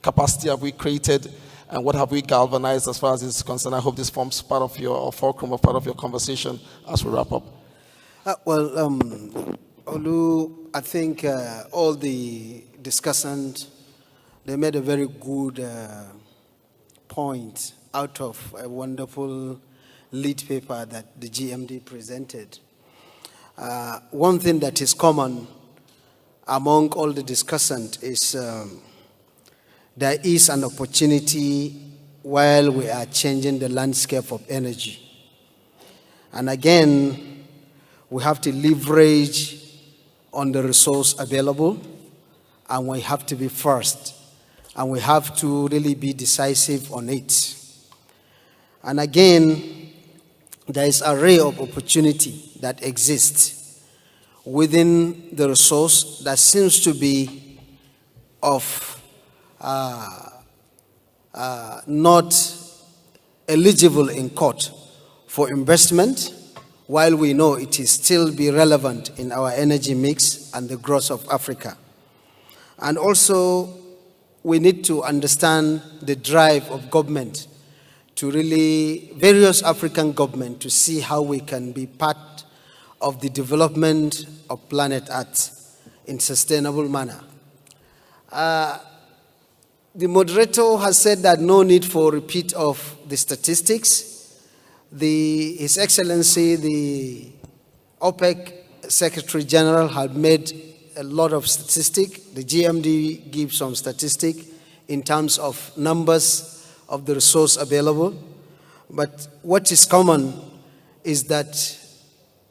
capacity have we created? And what have we galvanized as far as this is concerned? I hope this forms part of your fulcrum or part of your conversation as we wrap up. Olu, I think all the discussants, they made a very good point out of a wonderful lead paper that the GMD presented. One thing that is common among all the discussants is there is an opportunity while we are changing the landscape of energy. And again, we have to leverage on the resource available, and we have to be first. and we have to really be decisive on it. And again, there is an array of opportunity that exists within the resource that seems to be of not eligible in court for investment, while we know it is still be relevant in our energy mix and the growth of Africa. And also, we need to understand the drive of government to really, various African governments, to see how we can be part of the development of planet Earth in sustainable manner. The moderator has said that no need for repeat of the statistics. His Excellency, the OPEC Secretary General, had made a lot of statistics. The GMD gives some statistics in terms of numbers of the resource available. But what is common is that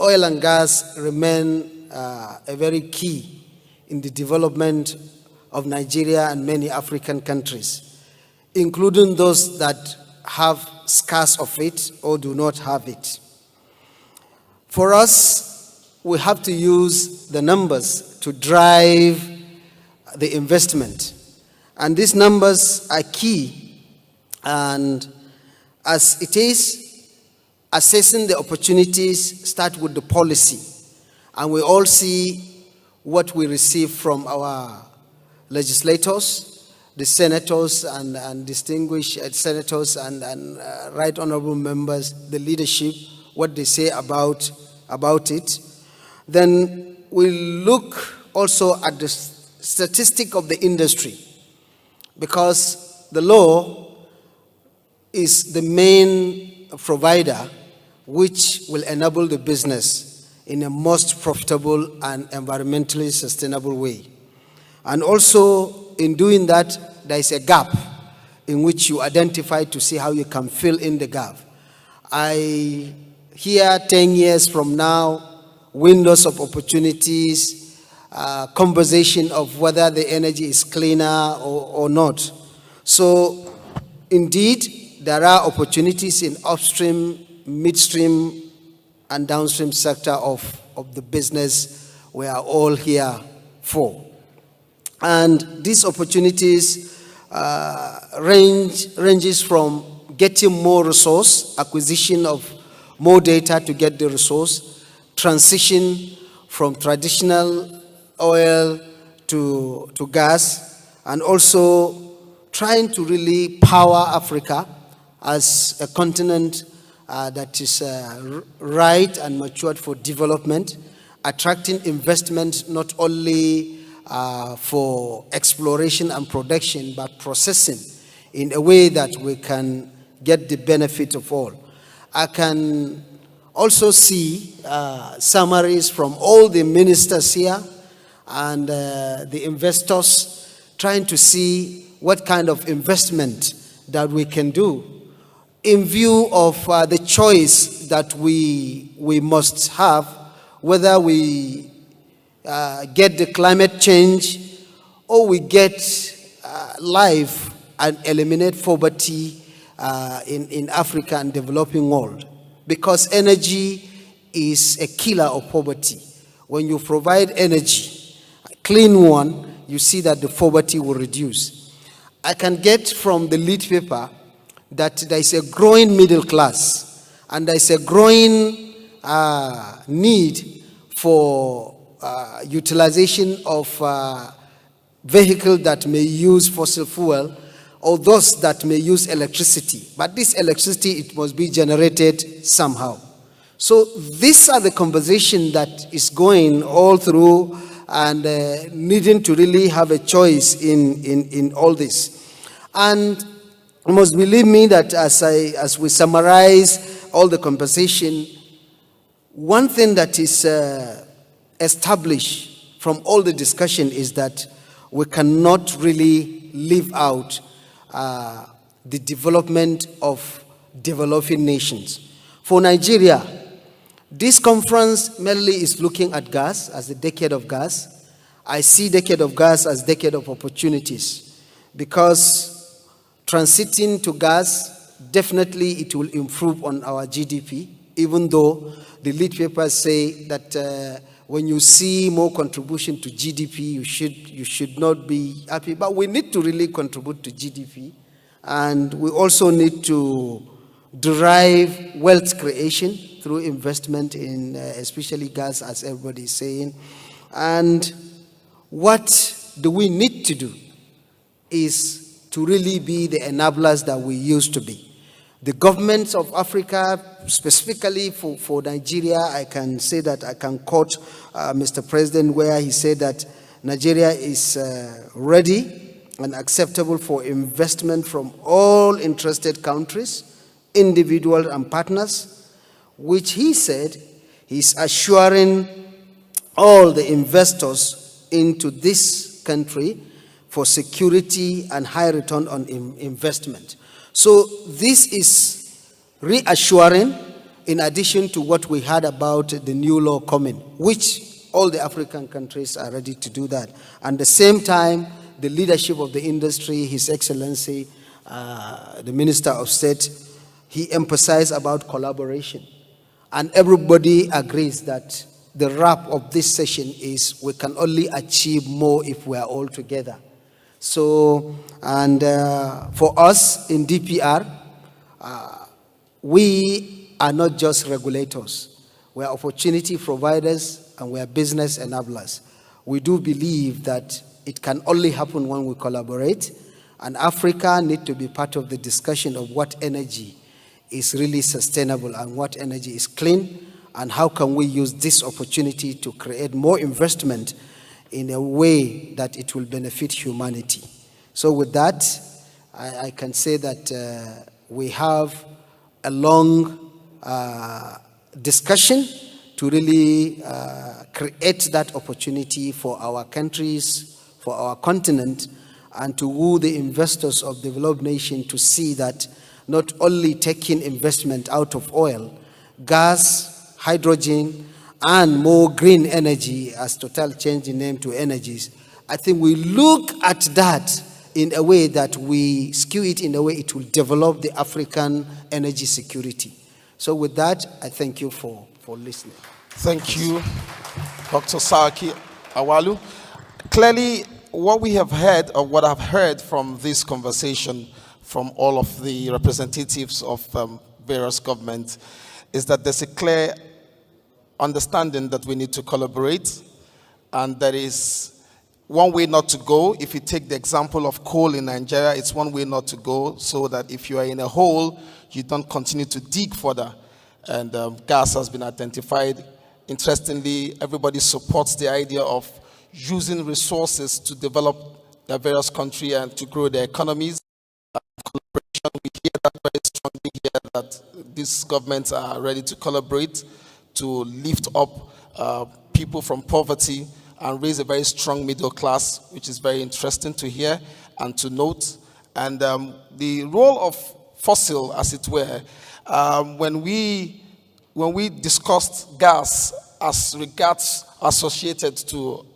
oil and gas remain a very key in the development of Nigeria and many African countries, including those that have scarce of it or do not have it. For us, we have to use the numbers to drive the investment. And these numbers are key. And as it is, assessing the opportunities start with the policy. And we all see what we receive from our legislators, the senators and distinguished senators and right honorable members, the leadership, what they say about it. Then we look also at the statistic of the industry, because the law is the main provider which will enable the business in a most profitable and environmentally sustainable way. And also, in doing that, there is a gap in which you identify to see how you can fill in the gap. I hear 10 years from now, windows of opportunities, conversation of whether the energy is cleaner or not. So, indeed, there are opportunities in upstream, midstream, and downstream sector of the business we are all here for. And these opportunities ranges from getting more resource, acquisition of more data to get the resource, transition from traditional oil to gas, and also trying to really power Africa as a continent that is right and matured for development, attracting investment not only for exploration and production, but processing in a way that we can get the benefit of all. I can also see summaries from all the ministers here and the investors trying to see what kind of investment that we can do in view of the choice that we must have, whether we get the climate change or we get life and eliminate poverty in Africa and developing world. Because energy is a killer of poverty. When you provide energy, a clean one, you see that the poverty will reduce. I can get from the lead paper that there is a growing middle class and there is a growing need for utilization of vehicles that may use fossil fuel or those that may use electricity. But this electricity, it must be generated somehow. So these are the conversation that is going all through and needing to really have a choice in all this. And you must believe me that as we summarize all the conversation, one thing that is established from all the discussion is that we cannot really leave out the development of developing nations. For Nigeria, this conference mainly is looking at gas as the decade of gas. I see decade of gas as decade of opportunities, because transiting to gas, definitely it will improve on our GDP, even though the lead papers say that when you see more contribution to GDP, you should not be happy. But we need to really contribute to GDP, and we also need to derive wealth creation through investment in especially gas, as everybody is saying. And what do we need to do is to really be the enablers that we used to be. The governments of Africa, specifically for Nigeria, I can say that I can quote Mr. President, where he said that Nigeria is ready and acceptable for investment from all interested countries, individuals and partners, which he said he's assuring all the investors into this country for security and high return on investment. So this is reassuring, in addition to what we heard about the new law coming, which all the African countries are ready to do that. And at the same time, the leadership of the industry, His Excellency, the Minister of State, he emphasized about collaboration. And everybody agrees that the wrap of this session is we can only achieve more if we are all together. So, and for us in DPR, we are not just regulators. We are opportunity providers and we are business enablers. We do believe that it can only happen when we collaborate, and Africa needs to be part of the discussion of what energy is really sustainable and what energy is clean, and how can we use this opportunity to create more investment in a way that it will benefit humanity. So with that, I can say that we have a long discussion to really create that opportunity for our countries, for our continent, and to woo the investors of developed nations to see that not only taking investment out of oil, gas, hydrogen, and more green energy, as Total changed the name to energies, I think we look at that in a way that we skew it in a way it will develop the African energy security. So with that, I thank you for listening. Thank you, Dr. Saki Awalu. Clearly, what we have heard, or what I've heard from this conversation from all of the representatives of various governments, is that there's a clear understanding that we need to collaborate, and there is one way not to go. If you take the example of coal in Nigeria, it's one way not to go, so that if you are in a hole, you don't continue to dig further. And gas has been identified. Interestingly, everybody supports the idea of using resources to develop their various countries and to grow their economies. Collaboration, we hear that very strongly here, that these governments are ready to collaborate to lift up people from poverty and raise a very strong middle class, which is very interesting to hear and to note. And the role of fossil, as it were, when we discussed gas as regards associated to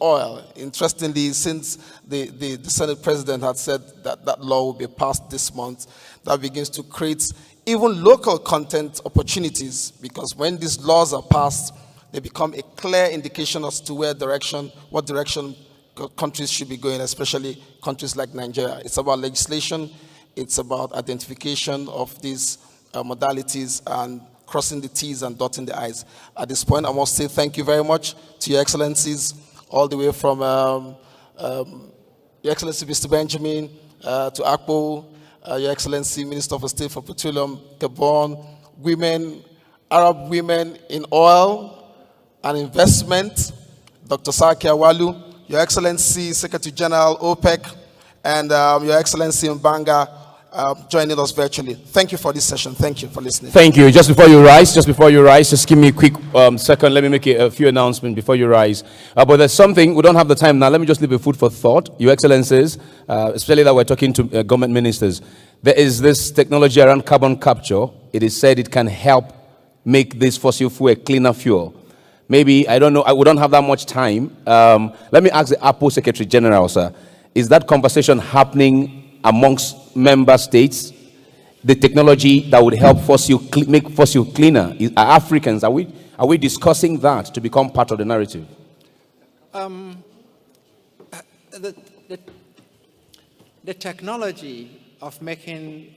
oil, interestingly, since the Senate President had said that that law will be passed this month, that begins to create even local content opportunities, because when these laws are passed, they become a clear indication as to what direction countries should be going, especially countries like Nigeria. It's about legislation, it's about identification of these modalities and crossing the T's and dotting the I's. At this point, I must say thank you very much to Your Excellencies, all the way from Your Excellency Mr. Benjamin, to Akpo, Your Excellency Minister of State for Petroleum, Gabon, women, Arab women in oil and investment, Dr. Saki Awalu, Your Excellency Secretary General OPEC, and Your Excellency Mbanga joining us virtually. Thank you for this session. Thank you for listening. Thank you. Just before you rise, just give me a quick second. Let me make a few announcements before you rise. But there's something, we don't have the time now. Let me just leave a food for thought. Your Excellencies, especially that we're talking to government ministers, there is this technology around carbon capture. It is said it can help make this fossil fuel a cleaner fuel. Maybe, I don't know, we don't have that much time. Let me ask the APO Secretary General, sir. Is that conversation happening amongst member states? The technology that would help make fossil cleaner. Are Africans, are we discussing that to become part of the narrative? The technology of making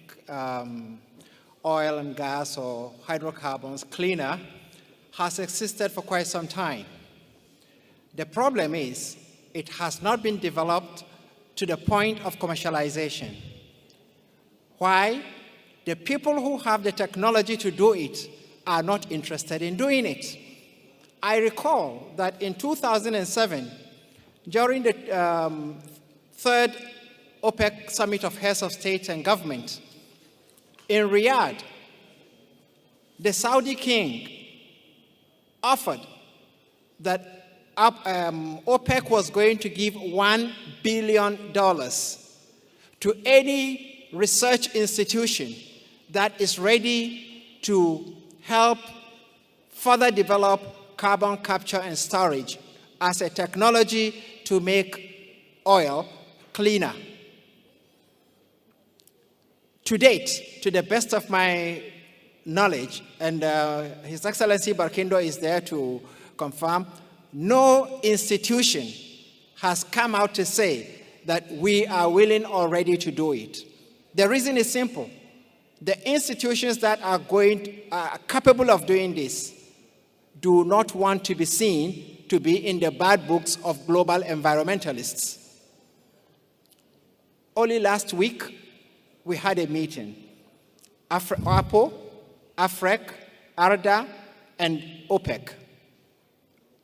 oil and gas or hydrocarbons cleaner has existed for quite some time. The problem is it has not been developed to the point of commercialization. Why? The people who have the technology to do it are not interested in doing it. I recall that in 2007, during the third OPEC Summit of Heads of State and Government in Riyadh, the Saudi king offered that OPEC was going to give $1 billion to any research institution that is ready to help further develop carbon capture and storage as a technology to make oil cleaner. To date, to the best of my knowledge, and His Excellency Barkindo is there to confirm, no institution has come out to say that we are willing or ready to do it. The reason is simple. The institutions that are capable of doing this do not want to be seen to be in the bad books of global environmentalists. Only last week, we had a meeting. APO, AFREC, ARDA, and OPEC.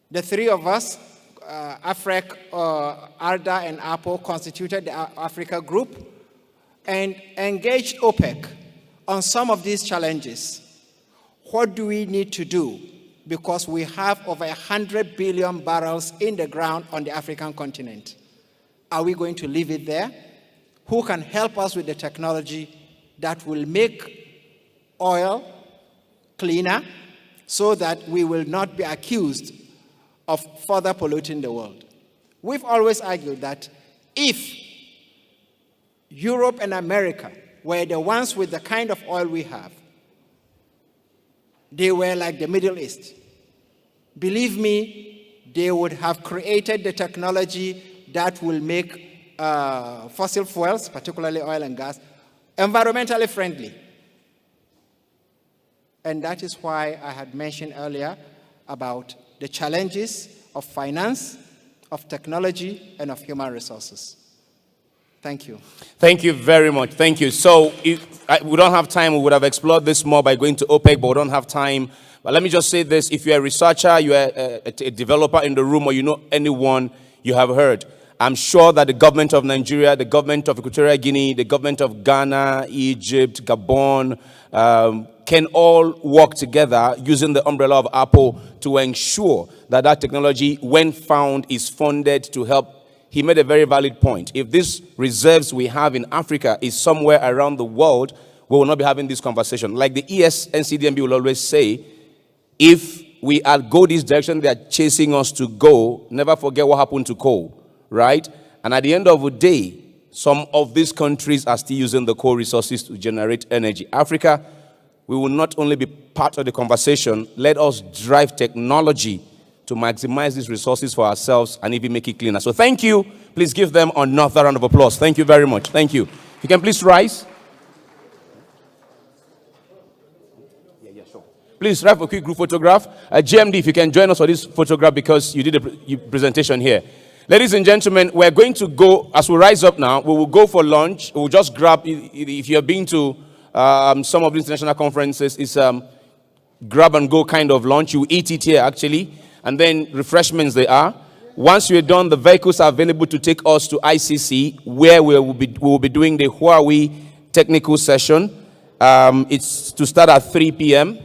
The three of us, AFREC, ARDA, and APO, constituted the Africa group and engaged OPEC on some of these challenges. What do we need to do? Because we have over 100 billion barrels in the ground on the African continent. Are we going to leave it there? Who can help us with the technology that will make oil cleaner so that we will not be accused of further polluting the world? We've always argued that if Europe and America were the ones with the kind of oil we have, they were like the Middle East. Believe me, they would have created the technology that will make fossil fuels, particularly oil and gas, environmentally friendly. And that is why I had mentioned earlier about the challenges of finance, of technology, and of human resources. Thank you. Thank you very much. Thank you. So if we don't have time, we would have explored this more by going to OPEC, but we don't have time. But let me just say this. If you're a researcher, you're a developer in the room, or you know anyone you have heard, I'm sure that the government of Nigeria, the government of Equatorial Guinea, the government of Ghana, Egypt, Gabon, can all work together using the umbrella of Apple to ensure that that technology, when found, is funded to help. He made a very valid point. If these reserves we have in Africa is somewhere around the world, we will not be having this conversation. Like the NCDMB will always say, if we go this direction they are chasing us to go, never forget what happened to coal, right? And at the end of the day, some of these countries are still using the coal resources to generate energy. Africa, we will not only be part of the conversation, let us drive technology to maximize these resources for ourselves and even make it cleaner. So thank you. Please give them another round of applause. Thank you very much. Thank you. If you can please rise. Yeah, sure. Please have a quick group photograph. GMD, if you can join us for this photograph because you did a presentation here. Ladies and gentlemen, we're going to go, as we rise up now, we will go for lunch. We'll just grab, if you've been to some of the international conferences, it's grab and go kind of lunch. You eat it here actually, and then refreshments they are. Once you're done, the vehicles are available to take us to ICC, where we will be doing the Huawei technical session. It's to start at 3 p.m.